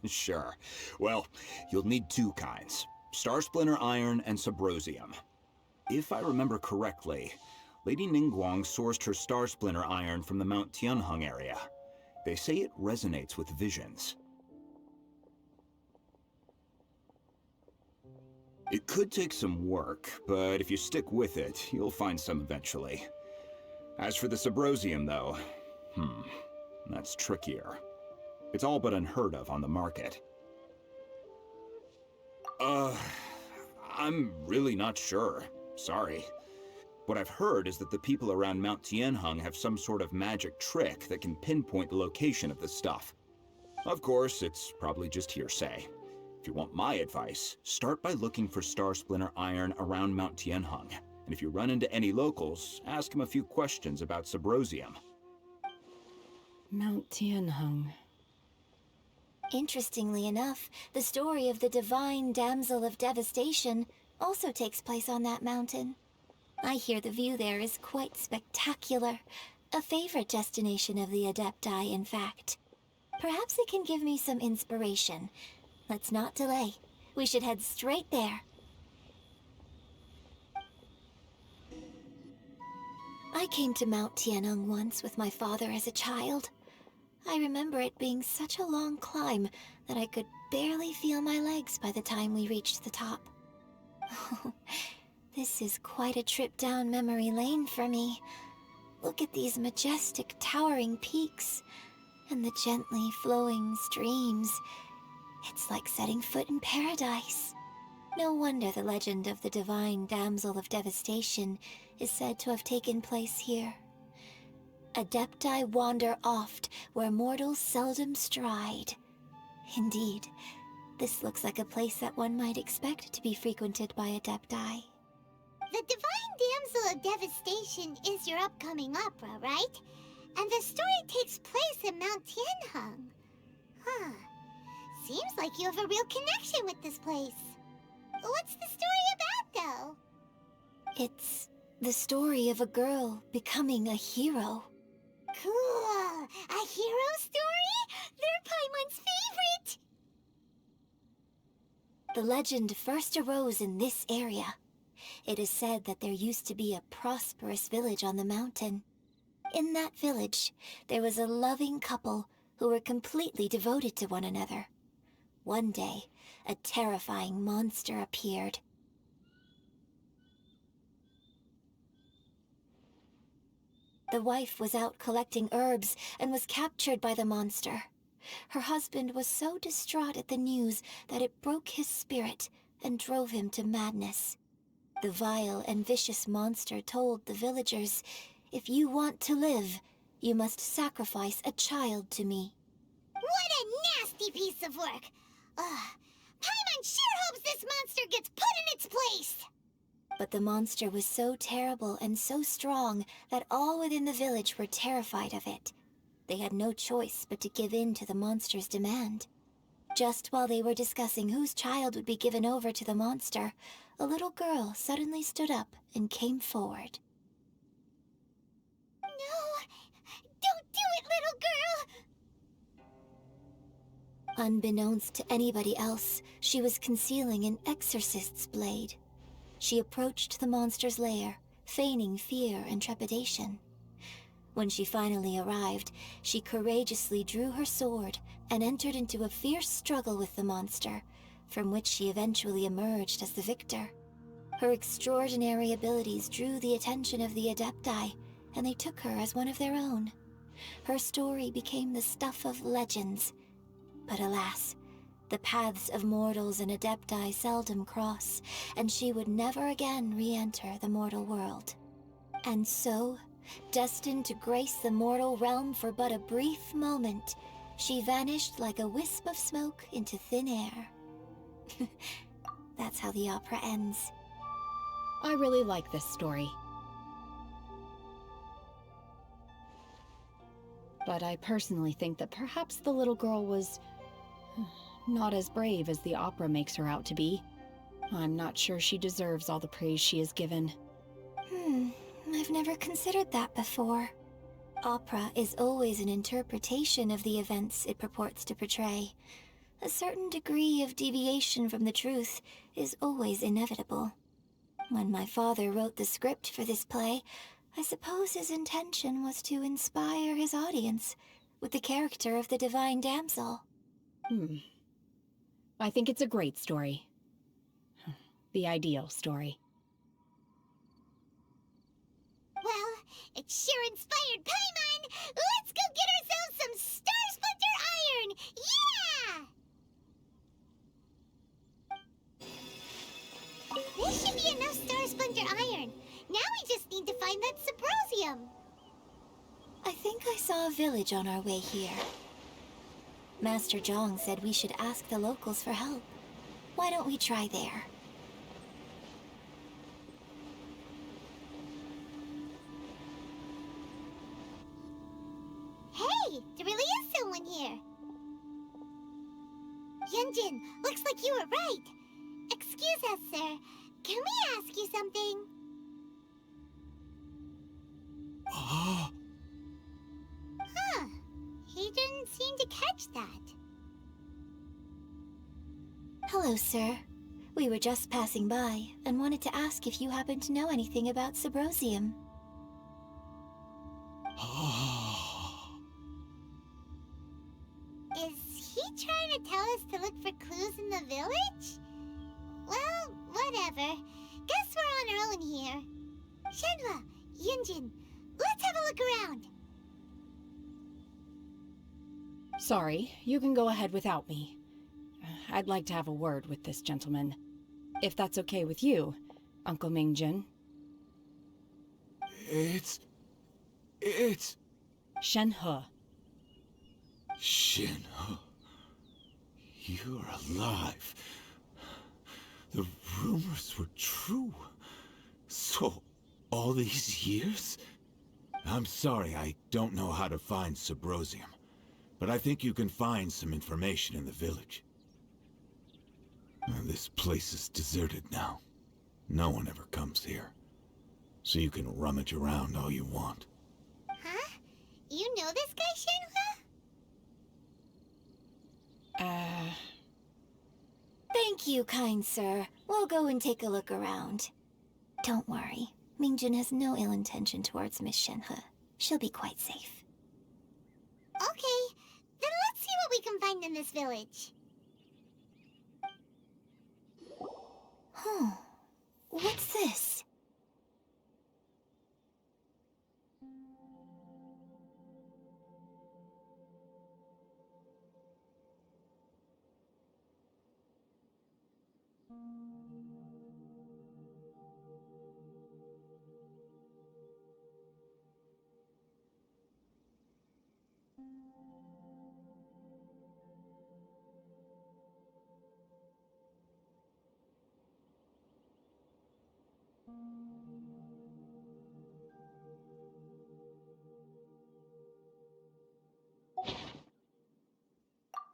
Sure. Well, you'll need two kinds. Star Splinter Iron and Subrosium. If I remember correctly, Lady Ningguang sourced her Star Splinter Iron from the Mount Tianheng area. They say it resonates with visions. It could take some work, but if you stick with it, you'll find some eventually. As for the Subrosium, though, that's trickier. It's all but unheard of on the market. I'm really not sure. Sorry. What I've heard is that the people around Mount Tianheng have some sort of magic trick that can pinpoint the location of the stuff. Of course, it's probably just hearsay. If you want my advice, start by looking for Star Splinter Iron around Mount Tianheng. And if you run into any locals, ask them a few questions about Subrosium. Mount Tianheng. Interestingly enough, the story of the Divine Damsel of Devastation also takes place on that mountain. I hear the view there is quite spectacular. A favorite destination of the Adepti, in fact. Perhaps it can give me some inspiration. Let's not delay. We should head straight there. I came to Mount Tianheng once with my father as a child. I remember it being such a long climb that I could barely feel my legs by the time we reached the top. This is quite a trip down memory lane for me. Look at these majestic towering peaks and the gently flowing streams. It's like setting foot in paradise. No wonder the legend of the Divine Damsel of Devastation is said to have taken place here. Adepti wander oft where mortals seldom stride. Indeed, this looks like a place that one might expect to be frequented by Adepti. The Divine Damsel of Devastation is your upcoming opera, right? And the story takes place in Mount Tianheng. Huh. Seems like you have a real connection with this place. What's the story about, though? It's the story of a girl becoming a hero. Cool! A hero story? They're Paimon's favorite! The legend first arose in this area. It is said that there used to be a prosperous village on the mountain. In that village, there was a loving couple who were completely devoted to one another. One day, a terrifying monster appeared. The wife was out collecting herbs and was captured by the monster. Her husband was so distraught at the news that it broke his spirit and drove him to madness. The vile and vicious monster told the villagers, "If you want to live, you must sacrifice a child to me." What a nasty piece of work! Paimon sure hopes this monster gets put in its place! But the monster was so terrible and so strong that all within the village were terrified of it. They had no choice but to give in to the monster's demand. Just while they were discussing whose child would be given over to the monster, a little girl suddenly stood up and came forward. No! Don't do it, little girl! Unbeknownst to anybody else, she was concealing an exorcist's blade. She approached the monster's lair, feigning fear and trepidation. When she finally arrived, she courageously drew her sword and entered into a fierce struggle with the monster, from which she eventually emerged as the victor. Her extraordinary abilities drew the attention of the Adepti, and they took her as one of their own. Her story became the stuff of legends. But alas, the paths of mortals and Adepti seldom cross, and she would never again re-enter the mortal world. And so, destined to grace the mortal realm for but a brief moment, she vanished like a wisp of smoke into thin air. That's how the opera ends. I really like this story. But I personally think that perhaps the little girl was not as brave as the opera makes her out to be. I'm not sure she deserves all the praise she is given. I've never considered that before. Opera is always an interpretation of the events it purports to portray. A certain degree of deviation from the truth is always inevitable. When my father wrote the script for this play, I suppose his intention was to inspire his audience with the character of the divine damsel. I think it's a great story. The ideal story. Well, it sure inspired Paimon! Let's go get ourselves some Star Splinter Iron! Yeah! This should be enough Star Splinter Iron. Now we just need to find that Subrosium. I think I saw a village on our way here. Master Zhong said we should ask the locals for help. Why don't we try there? Hey, there really is someone here. Yunjin, looks like you were right. Excuse us, sir. Can we ask you something? Huh. He didn't seem to catch that. Hello, sir. We were just passing by and wanted to ask if you happen to know anything about Subrosium. Is he trying to tell us to look for clues in the village? Well, whatever. Guess we're on our own here. Shenhua, Yunjin, let's have a look around. Sorry, you can go ahead without me. I'd like to have a word with this gentleman. If that's okay with you, Uncle Mingjun. It's... Shenhe. Shenhe. You're alive. The rumors were true. So, all these years, I'm sorry, I don't know how to find Subrosium, but I think you can find some information in the village. This place is deserted now. No one ever comes here. So you can rummage around all you want. Huh? You know this guy, Shenhua? Thank you, kind sir. We'll go and take a look around. Don't worry. Mingjun has no ill intention towards Miss Shenhe. She'll be quite safe. Okay, then let's see what we can find in this village. Huh. What's this?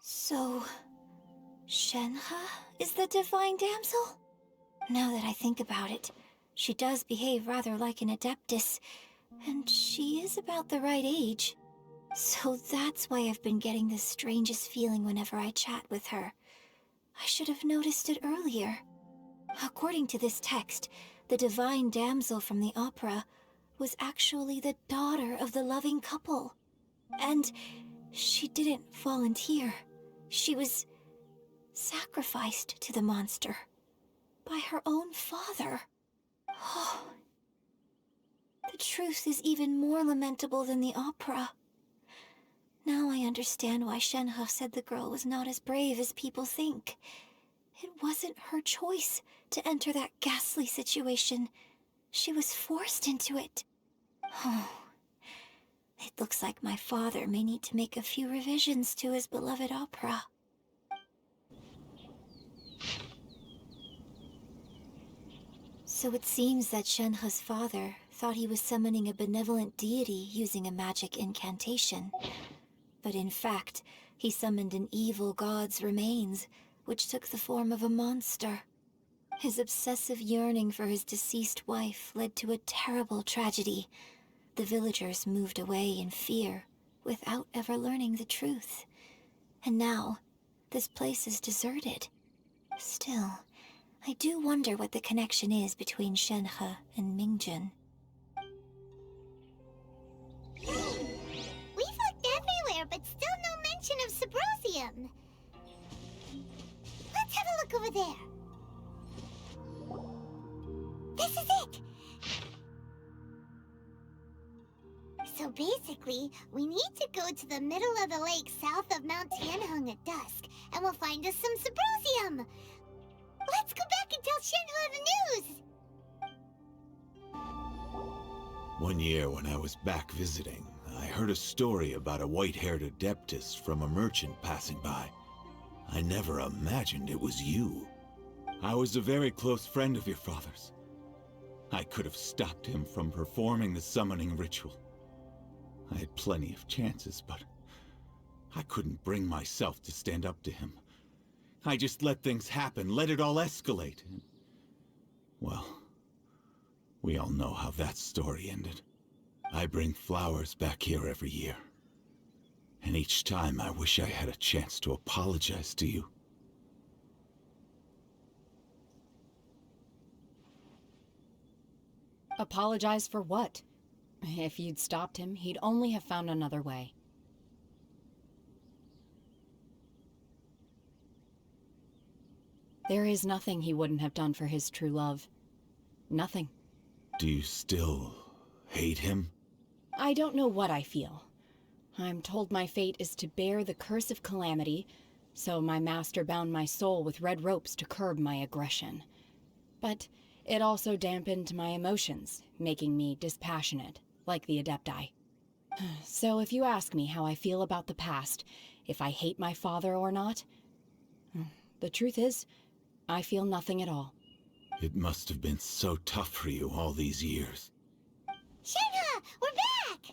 So, Shenhe is the divine damsel? Now that I think about it, she does behave rather like an adeptus, and she is about the right age. So that's why I've been getting the strangest feeling whenever I chat with her. I should have noticed it earlier. According to this text, the divine damsel from the opera was actually the daughter of the loving couple. And she didn't volunteer. She was sacrificed to the monster by her own father. Oh, the truth is even more lamentable than the opera. Now I understand why Shenhe said the girl was not as brave as people think. It wasn't her choice to enter that ghastly situation. She was forced into it. Oh, it looks like my father may need to make a few revisions to his beloved opera. So it seems that Shenhe's father thought he was summoning a benevolent deity using a magic incantation. But in fact, he summoned an evil god's remains, which took the form of a monster. His obsessive yearning for his deceased wife led to a terrible tragedy. The villagers moved away in fear, without ever learning the truth. And now, this place is deserted. Still, I do wonder what the connection is between Shenhe and Mingjun. We've looked everywhere, but still no mention of Subrosium. Let's have a look over there. This is it! So basically, we need to go to the middle of the lake south of Mount Tianheng at dusk, and we'll find us some Subrosium! Let's go back and tell Shenhua the news! One year when I was back visiting, I heard a story about a white-haired adeptus from a merchant passing by. I never imagined it was you. I was a very close friend of your father's. I could have stopped him from performing the summoning ritual. I had plenty of chances, but I couldn't bring myself to stand up to him. I just let things happen, let it all escalate. Well, we all know how that story ended. I bring flowers back here every year. And each time I wish I had a chance to apologize to you. Apologize for what? If you'd stopped him, he'd only have found another way. There is nothing he wouldn't have done for his true love. Nothing. Do you still hate him? I don't know what I feel. I'm told my fate is to bear the curse of calamity, so my master bound my soul with red ropes to curb my aggression. But it also dampened my emotions, making me dispassionate, like the Adepti. So if you ask me how I feel about the past, if I hate my father or not, the truth is, I feel nothing at all. It must have been so tough for you all these years. Shenhe, we're back!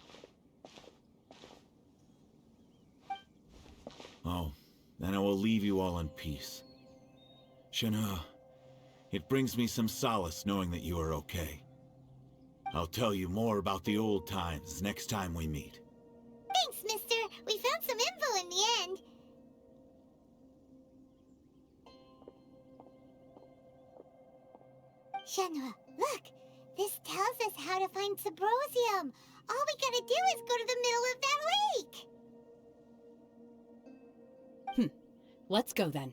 Oh, then I will leave you all in peace. Shenhe, it brings me some solace knowing that you are okay. I'll tell you more about the old times next time we meet. Thanks, mister. We found some info in the end. Shenhe, look. This tells us how to find Subrosium. All we gotta do is go to the middle of that lake. Let's go then.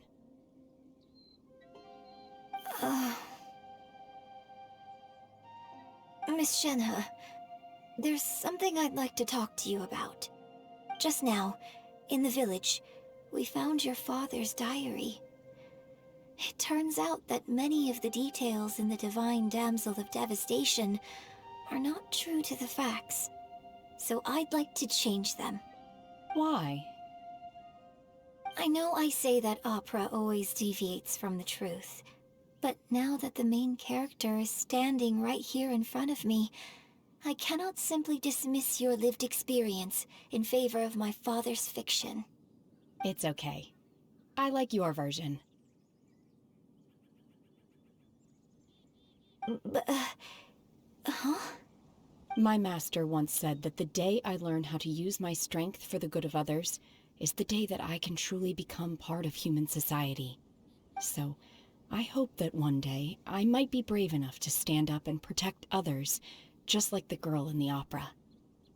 Miss Shenhe, there's something I'd like to talk to you about. Just now, in the village, we found your father's diary. It turns out that many of the details in the Divine Damsel of Devastation are not true to the facts. So I'd like to change them. Why? I know I say that opera always deviates from the truth, but now that the main character is standing right here in front of me, I cannot simply dismiss your lived experience in favor of my father's fiction. It's okay. I like your version. But, huh? My master once said that the day I learn how to use my strength for the good of others is the day that I can truly become part of human society. So, I hope that one day I might be brave enough to stand up and protect others, just like the girl in the opera.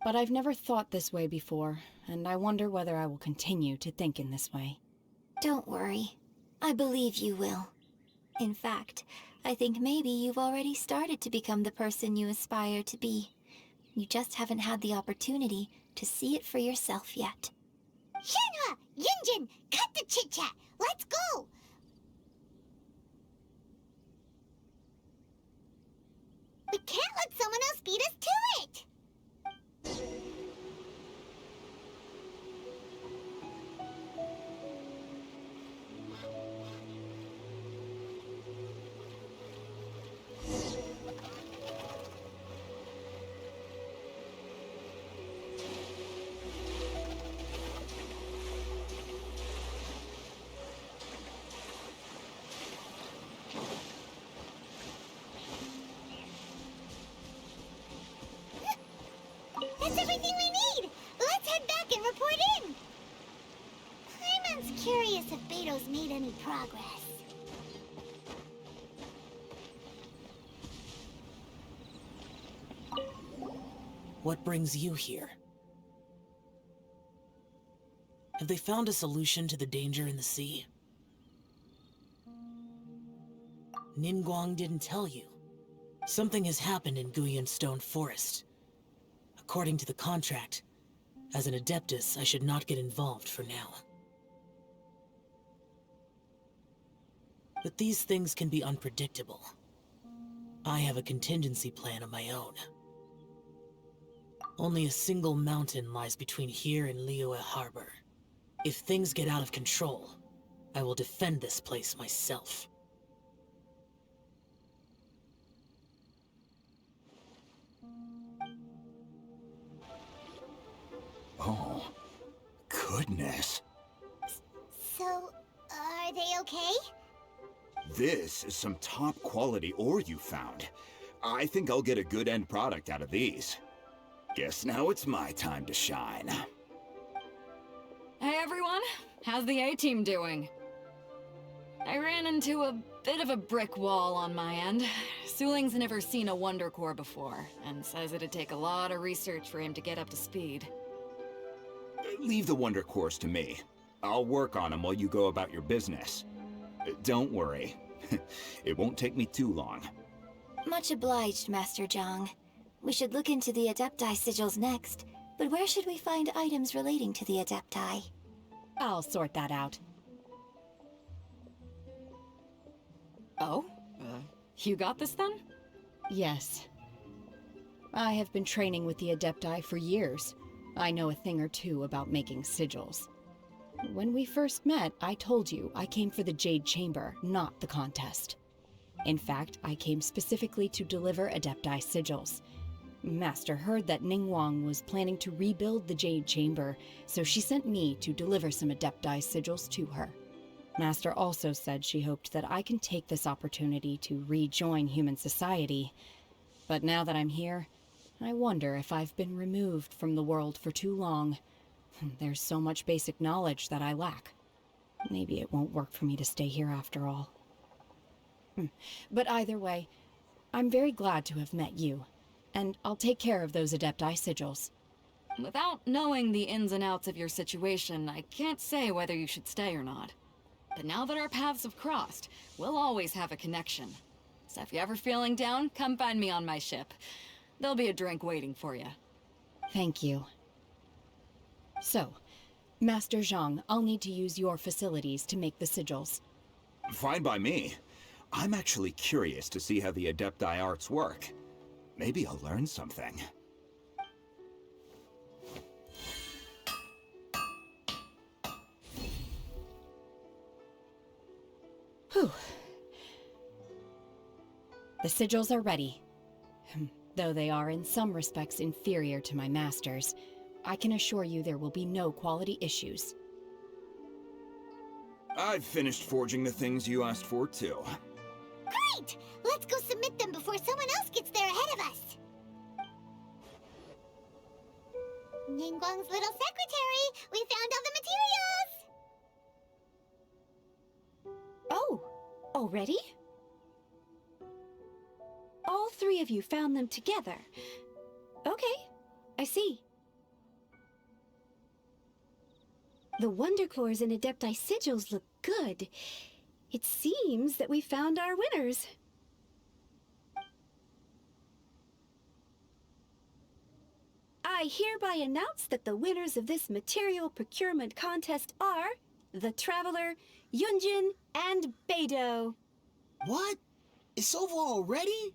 But I've never thought this way before, and I wonder whether I will continue to think in this way. Don't worry. I believe you will. In fact, I think maybe you've already started to become the person you aspire to be. You just haven't had the opportunity to see it for yourself yet. Shenhe! Yunjin! Cut the chit-chat! Let's go! We can't let someone else beat us to it! That's everything we need! Let's head back and report in! Paimon's curious if Beto's made any progress. What brings you here? Have they found a solution to the danger in the sea? Ningguang didn't tell you. Something has happened in Guyan Stone Forest. According to the contract, as an Adeptus, I should not get involved for now. But these things can be unpredictable. I have a contingency plan of my own. Only a single mountain lies between here and Liyue Harbor. If things get out of control, I will defend this place myself. Oh, goodness. So, are they okay? This is some top quality ore you found. I think I'll get a good end product out of these. Guess now it's my time to shine. Hey everyone, how's the A-team doing? I ran into a bit of a brick wall on my end. Suling's never seen a Wonder Core before, and says it'd take a lot of research for him to get up to speed. Leave the Wonder Cores to me. I'll work on them while you go about your business. Don't worry. It won't take me too long. Much obliged, Master Zhang. We should look into the Adepti sigils next, but where should we find items relating to the Adepti? I'll sort that out. Oh? You got this then? Yes. I have been training with the Adepti for years. I know a thing or two about making sigils. When we first met, I told you I came for the Jade Chamber, not the contest. In fact, I came specifically to deliver Adepti sigils. Master heard that Ningguang was planning to rebuild the Jade Chamber, so she sent me to deliver some Adepti sigils to her. Master also said she hoped that I can take this opportunity to rejoin human society. But now that I'm here, I wonder if I've been removed from the world for too long. There's so much basic knowledge that I lack. Maybe it won't work for me to stay here after all. But either way, I'm very glad to have met you, and I'll take care of those Adepti sigils. Without knowing the ins and outs of your situation, I can't say whether you should stay or not. But now that our paths have crossed, we'll always have a connection. So if you're ever feeling down, come find me on my ship. There'll be a drink waiting for you. Thank you. So, Master Zhang, I'll need to use your facilities to make the sigils. Fine by me. I'm actually curious to see how the Adepti arts work. Maybe I'll learn something. Whew. The sigils are ready. Though they are in some respects inferior to my master's, I can assure you there will be no quality issues. I've finished forging the things you asked for, too. Great! Let's go submit them before someone else gets there ahead of us. Ningguang's little secretary! We found all the materials! Oh, already? All three of you found them together. Okay, I see. The Wonder Cores and Adepti sigils look good. It seems that we found our winners. I hereby announce that the winners of this material procurement contest are the Traveler, Yunjin, and Beidou. What? It's over already?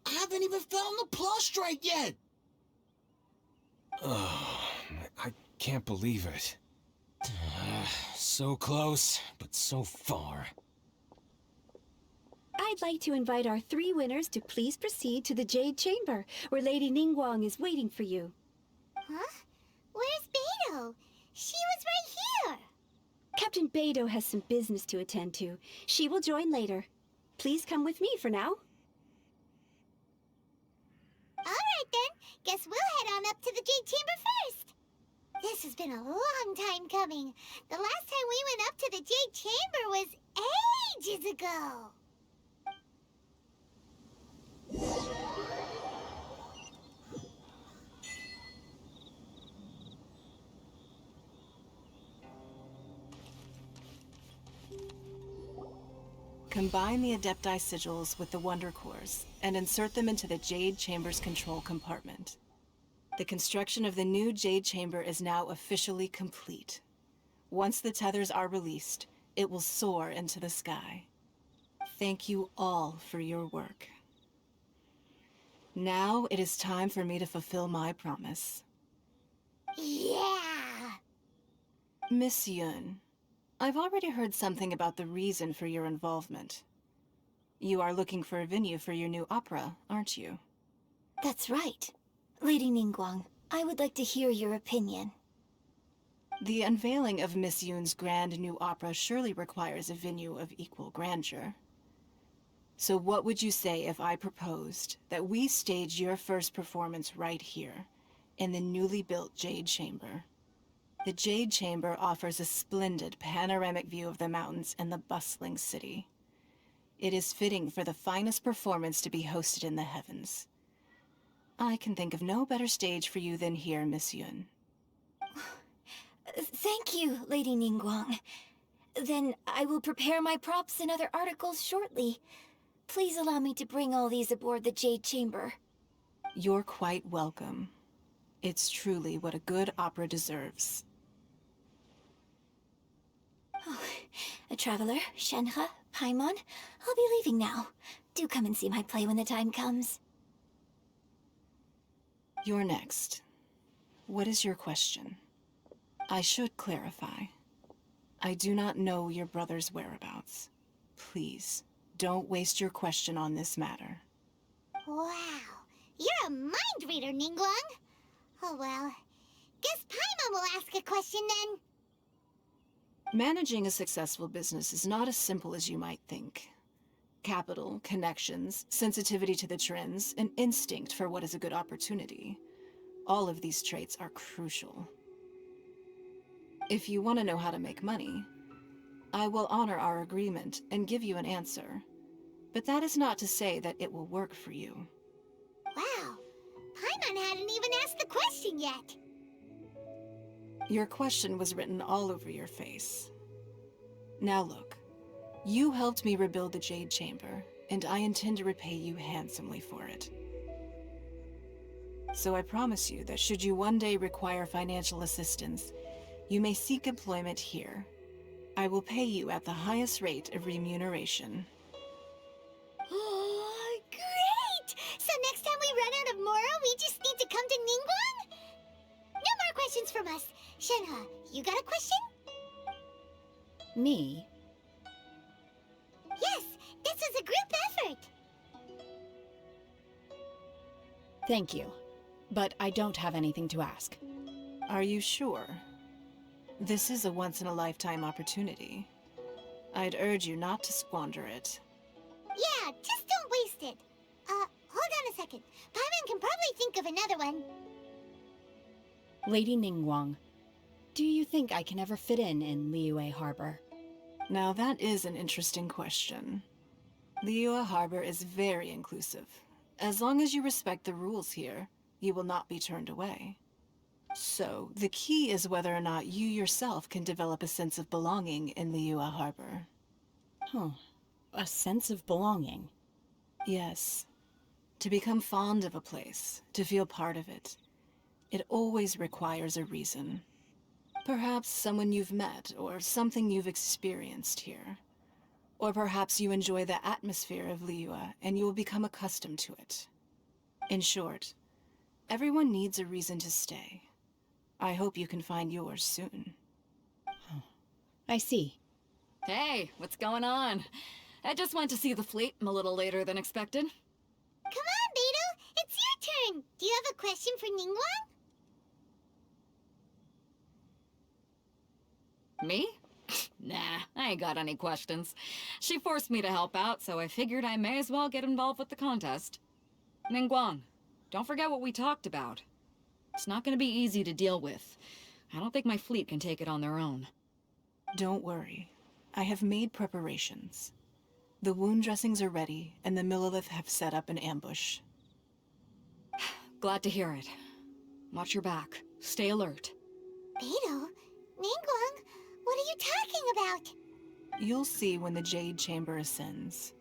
I haven't even found the Plustrite yet! Oh, I can't believe it. So close, but so far. I'd like to invite our three winners to please proceed to the Jade Chamber, where Lady Ningguang is waiting for you. Huh? Where's Beidou? She was right here! Captain Beidou has some business to attend to. She will join later. Please come with me for now. Alright then, guess we'll head on up to the Jade Chamber first! This has been a long time coming. The last time we went up to the Jade Chamber was ages ago. Combine the Adepti sigils with the Wonder Cores and insert them into the Jade Chamber's control compartment. The construction of the new Jade Chamber is now officially complete. Once the tethers are released, it will soar into the sky. Thank you all for your work. Now it is time for me to fulfill my promise. Yeah! Miss Yun, I've already heard something about the reason for your involvement. You are looking for a venue for your new opera, aren't you? That's right. Lady Ningguang, I would like to hear your opinion. The unveiling of Miss Yun's grand new opera surely requires a venue of equal grandeur. So what would you say if I proposed that we stage your first performance right here, in the newly built Jade Chamber? The Jade Chamber offers a splendid panoramic view of the mountains and the bustling city. It is fitting for the finest performance to be hosted in the heavens. I can think of no better stage for you than here, Miss Yun. Thank you, Lady Ningguang. Then I will prepare my props and other articles shortly. Please allow me to bring all these aboard the Jade Chamber. You're quite welcome. It's truly what a good opera deserves. Oh, a traveler, Shenhe, Paimon, I'll be leaving now. Do come and see my play when the time comes. You're next. What is your question? I should clarify. I do not know your brother's whereabouts. Please, don't waste your question on this matter. Wow, You're a mind reader, Ningguang. Oh well. Guess Paimon will ask a question then. Managing a successful business is not as simple as you might think. Capital, connections, sensitivity to the trends, and instinct for what is a good opportunity. All of these traits are crucial. If you want to know how to make money, I will honor our agreement and give you an answer. But that is not to say that it will work for you. Wow. Paimon hadn't even asked the question yet. Your question was written all over your face. Now look, you helped me rebuild the Jade Chamber, and I intend to repay you handsomely for it. So I promise you that should you one day require financial assistance, you may seek employment here. I will pay you at the highest rate of remuneration. Oh, great! So next time we run out of Moro, we just need to come to Ningguang? No more questions from us. Shenhe, you got a question? Me? Yes, this is a group effort. Thank you. But I don't have anything to ask. Are you sure? This is a once-in-a-lifetime opportunity. I'd urge you not to squander it. Yeah, just don't waste it. Hold on a second. Paimon can probably think of another one. Lady Ningguang, do you think I can ever fit in Liyue Harbor? Now that is an interesting question. Liyue Harbor is very inclusive. As long as you respect the rules here, you will not be turned away. So, the key is whether or not you yourself can develop a sense of belonging in Liyue Harbor. Huh. A sense of belonging? Yes. To become fond of a place, to feel part of it, it always requires a reason. Perhaps someone you've met, or something you've experienced here. Or perhaps you enjoy the atmosphere of Liyue, and you will become accustomed to it. In short, everyone needs a reason to stay. I hope you can find yours soon. I see. Hey, what's going on? I just went to see the fleet a little later than expected. Come on, Beidou! It's your turn! Do you have a question for Ningguang? Me? Nah, I ain't got any questions. She forced me to help out, so I figured I may as well get involved with the contest. Ningguang, don't forget what we talked about. It's not gonna be easy to deal with. I don't think my fleet can take it on their own. Don't worry. I have made preparations. The wound dressings are ready, and the Millelith have set up an ambush. Glad to hear it. Watch your back. Stay alert. Beidou? Ningguang? What are you talking about? You'll see when the Jade Chamber ascends.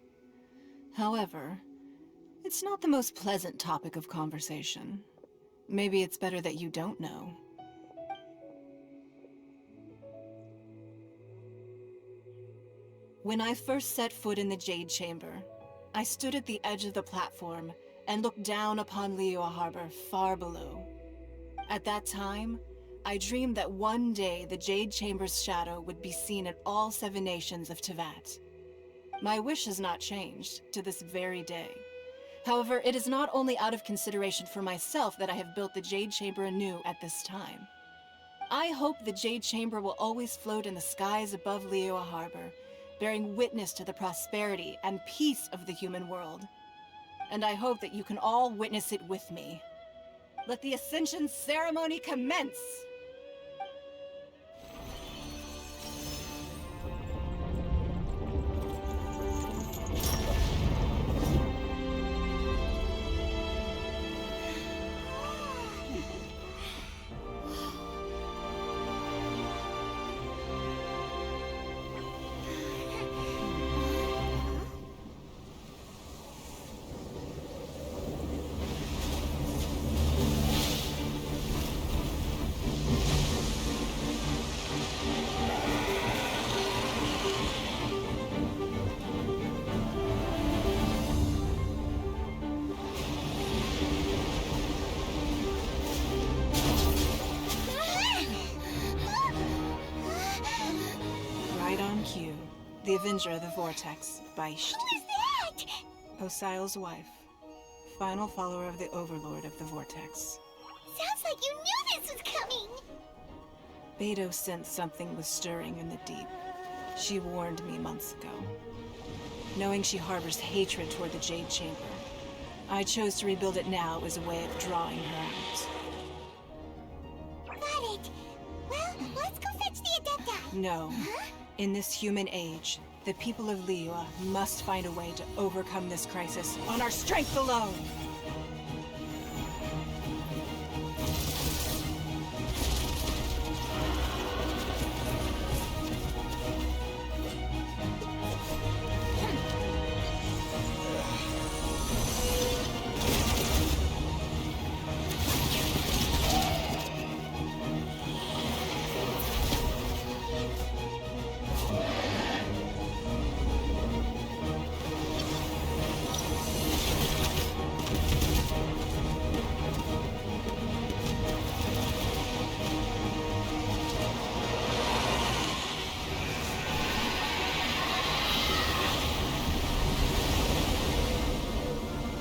However, it's not the most pleasant topic of conversation. Maybe it's better that you don't know. When I first set foot in the Jade Chamber, I stood at the edge of the platform and looked down upon Liyue Harbor far below. At that time, I dreamed that one day the Jade Chamber's shadow would be seen at all 7 nations of Teyvat. My wish has not changed to this very day. However, it is not only out of consideration for myself that I have built the Jade Chamber anew at this time. I hope the Jade Chamber will always float in the skies above Liyue Harbor, bearing witness to the prosperity and peace of the human world. And I hope that you can all witness it with me. Let the Ascension ceremony commence! The Avenger of the Vortex, Baish. Who is that? Osial's wife, final follower of the Overlord of the Vortex. Sounds like you knew this was coming! Beidou sensed something was stirring in the deep. She warned me months ago. Knowing she harbors hatred toward the Jade Chamber, I chose to rebuild it now as a way of drawing her out. Got it. Well, let's go fetch the Adepti. No. Huh? In this human age, the people of Liyue must find a way to overcome this crisis on our strength alone!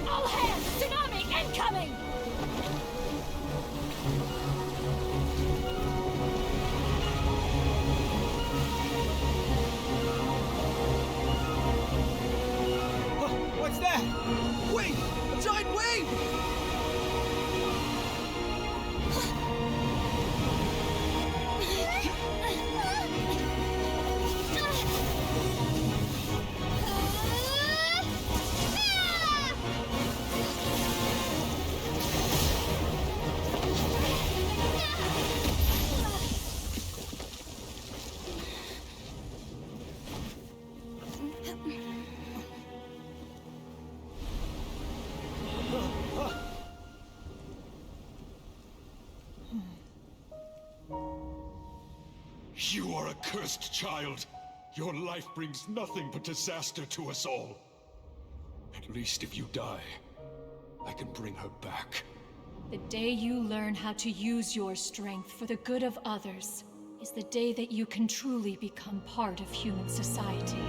All hands! Tsunami incoming! What's that? Wait! A giant wave! You are a cursed child. Your life brings nothing but disaster to us all. At least if you die, I can bring her back. The day you learn how to use your strength for the good of others is the day that you can truly become part of human society.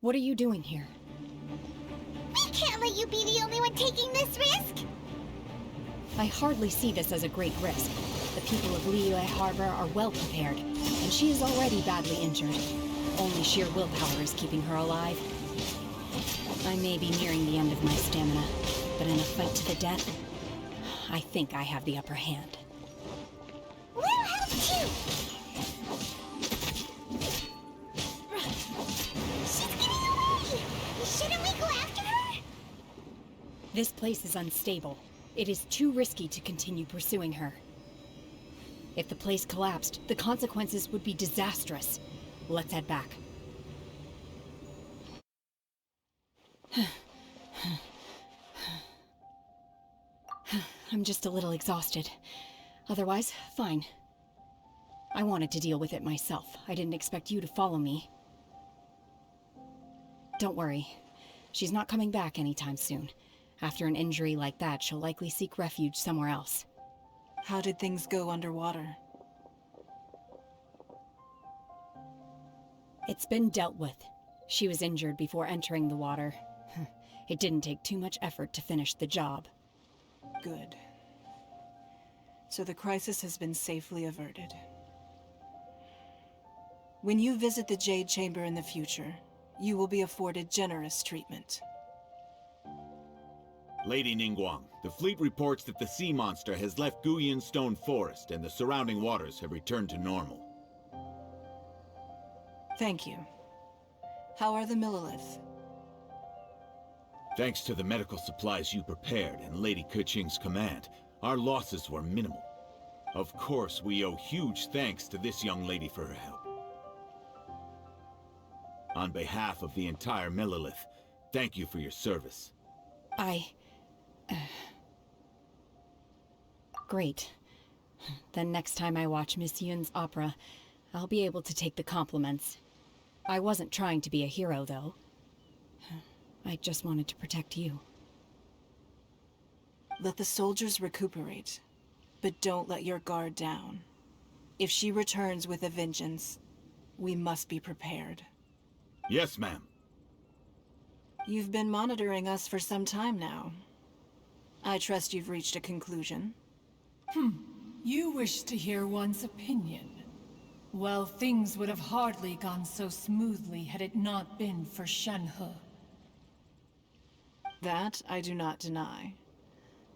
What are you doing here? We can't let you be the only one taking this risk! I hardly see this as a great risk. The people of Liyue Harbor are well prepared, and she is already badly injured. Only sheer willpower is keeping her alive. I may be nearing the end of my stamina, but in a fight to the death, I think I have the upper hand. We'll help too! She's getting away! Shouldn't we go after her? This place is unstable. It is too risky to continue pursuing her. If the place collapsed, the consequences would be disastrous. Let's head back. I'm just a little exhausted. Otherwise, fine. I wanted to deal with it myself. I didn't expect you to follow me. Don't worry. She's not coming back anytime soon. After an injury like that, she'll likely seek refuge somewhere else. How did things go underwater? It's been dealt with. She was injured before entering the water. It didn't take too much effort to finish the job. Good. So the crisis has been safely averted. When you visit the Jade Chamber in the future, you will be afforded generous treatment. Lady Ningguang, the fleet reports that the sea monster has left Guyun Stone Forest and the surrounding waters have returned to normal. Thank you. How are the Millilith? Thanks to the medical supplies you prepared and Lady Keqing's command, our losses were minimal. Of course, we owe huge thanks to this young lady for her help. On behalf of the entire Millilith, thank you for your service. Great. Then next time I watch Miss Yun's opera, I'll be able to take the compliments. I wasn't trying to be a hero, though. I just wanted to protect you. Let the soldiers recuperate, but don't let your guard down. If she returns with a vengeance, we must be prepared. Yes, ma'am. You've been monitoring us for some time now. I trust you've reached a conclusion. You wish to hear one's opinion. Well, things would have hardly gone so smoothly had it not been for Shenhe. That I do not deny.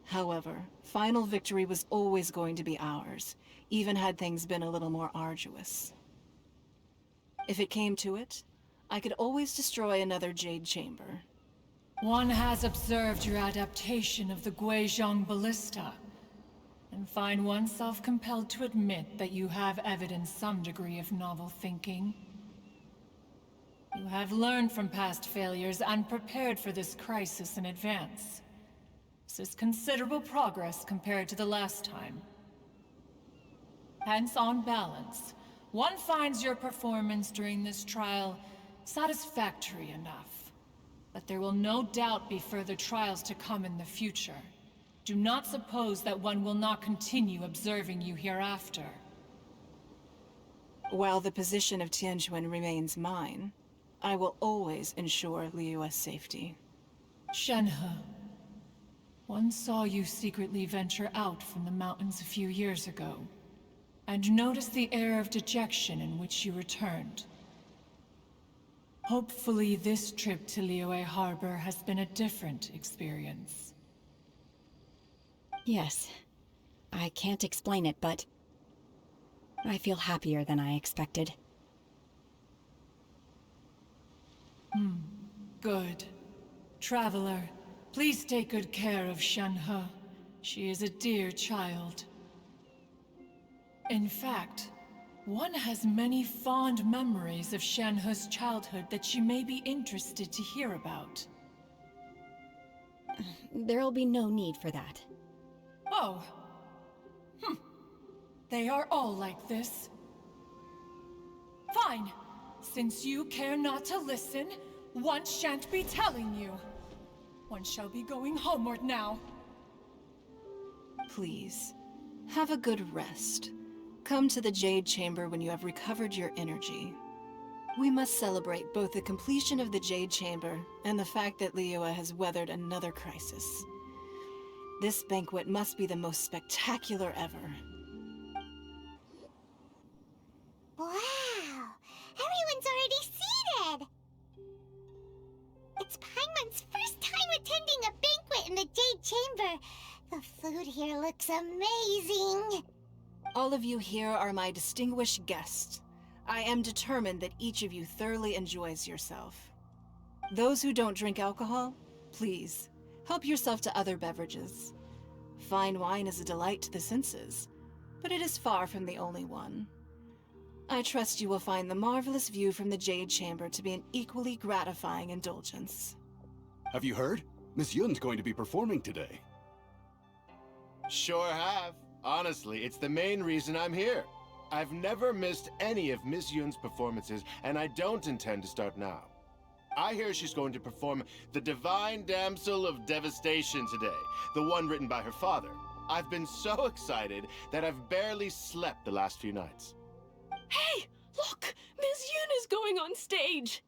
However, final victory was always going to be ours, even had things been a little more arduous. If it came to it, I could always destroy another Jade Chamber. One has observed your adaptation of the Guizhong Ballista, and find oneself compelled to admit that you have evidenced some degree of novel thinking. You have learned from past failures and prepared for this crisis in advance. This is considerable progress compared to the last time. Hence, on balance, one finds your performance during this trial satisfactory enough. But there will no doubt be further trials to come in the future. Do not suppose that one will not continue observing you hereafter. While the position of Tianquan remains mine, I will always ensure Liyue's safety. Shenhe, one saw you secretly venture out from the mountains a few years ago, and noticed the air of dejection in which you returned. Hopefully this trip to Liyue Harbor has been a different experience. Yes. I can't explain it, but I feel happier than I expected. Good. Traveler, please take good care of Shenhe. She is a dear child. In fact, one has many fond memories of Shenhe's childhood that she may be interested to hear about. There'll be no need for that. Oh. They are all like this. Fine. Since you care not to listen, one shan't be telling you. One shall be going homeward now. Please, have a good rest. Come to the Jade Chamber when you have recovered your energy. We must celebrate both the completion of the Jade Chamber and the fact that Liyue has weathered another crisis. This banquet must be the most spectacular ever. Wow! Everyone's already seated! It's Paimon's first time attending a banquet in the Jade Chamber. The food here looks amazing. All of you here are my distinguished guests. I am determined that each of you thoroughly enjoys yourself. Those who don't drink alcohol, please, help yourself to other beverages. Fine wine is a delight to the senses, but it is far from the only one. I trust you will find the marvelous view from the Jade Chamber to be an equally gratifying indulgence. Have you heard? Miss Yun's going to be performing today. Sure have. Honestly, it's the main reason I'm here. I've never missed any of Miss Yun's performances, and I don't intend to start now. I hear she's going to perform The Divine Damsel of Devastation today, the one written by her father. I've been so excited that I've barely slept the last few nights. Hey, look! Miss Yun is going on stage!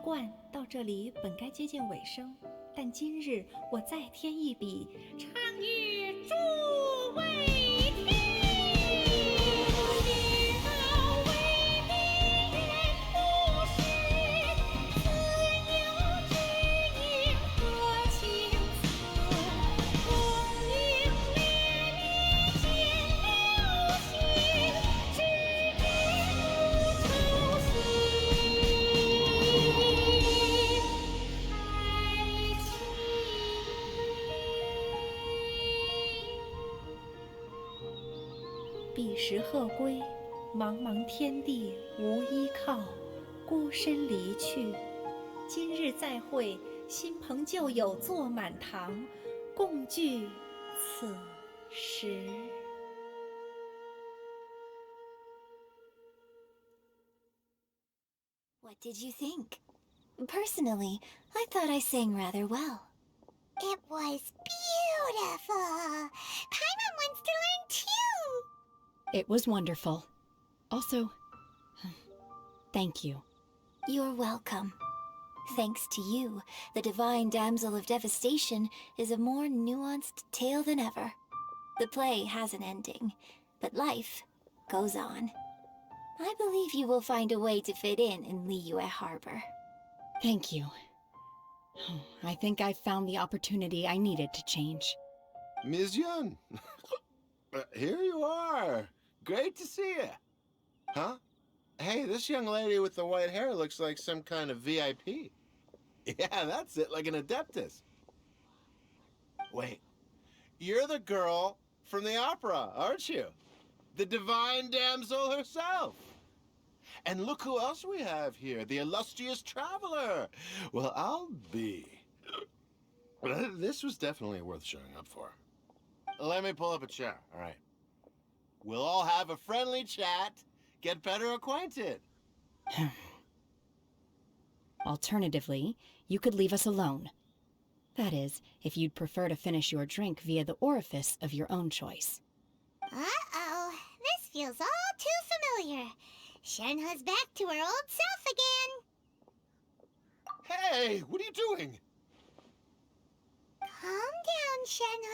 惯到这里本该接近尾声，但今日我再添一笔，唱与诸位听。彼时鹤归，茫茫天地无依靠，孤身离去。今日再会，新朋旧友坐满堂，共聚此时。What did you think? Personally, I thought I sang rather well. It was beautiful. Paimon wants to learn too. It was wonderful. Also, thank you. You're welcome. Thanks to you, the Divine Damsel of Devastation is a more nuanced tale than ever. The play has an ending, but life goes on. I believe you will find a way to fit in Liyue Harbor. Thank you. I think I've found the opportunity I needed to change. Ms. Yun, here you are. Great to see you. Huh? Hey, this young lady with the white hair looks like some kind of VIP. Yeah, that's it, like an Adeptus. Wait, you're the girl from the opera, aren't you? The Divine Damsel herself. And look who else we have here, the illustrious traveler. Well, I'll be. This was definitely worth showing up for. Let me pull up a chair, all right? We'll all have a friendly chat, get better acquainted. Alternatively, you could leave us alone. That is, if you'd prefer to finish your drink via the orifice of your own choice. Uh-oh, this feels all too familiar. Shenhe's back to her old self again. Hey, what are you doing? Calm down, Shenhe.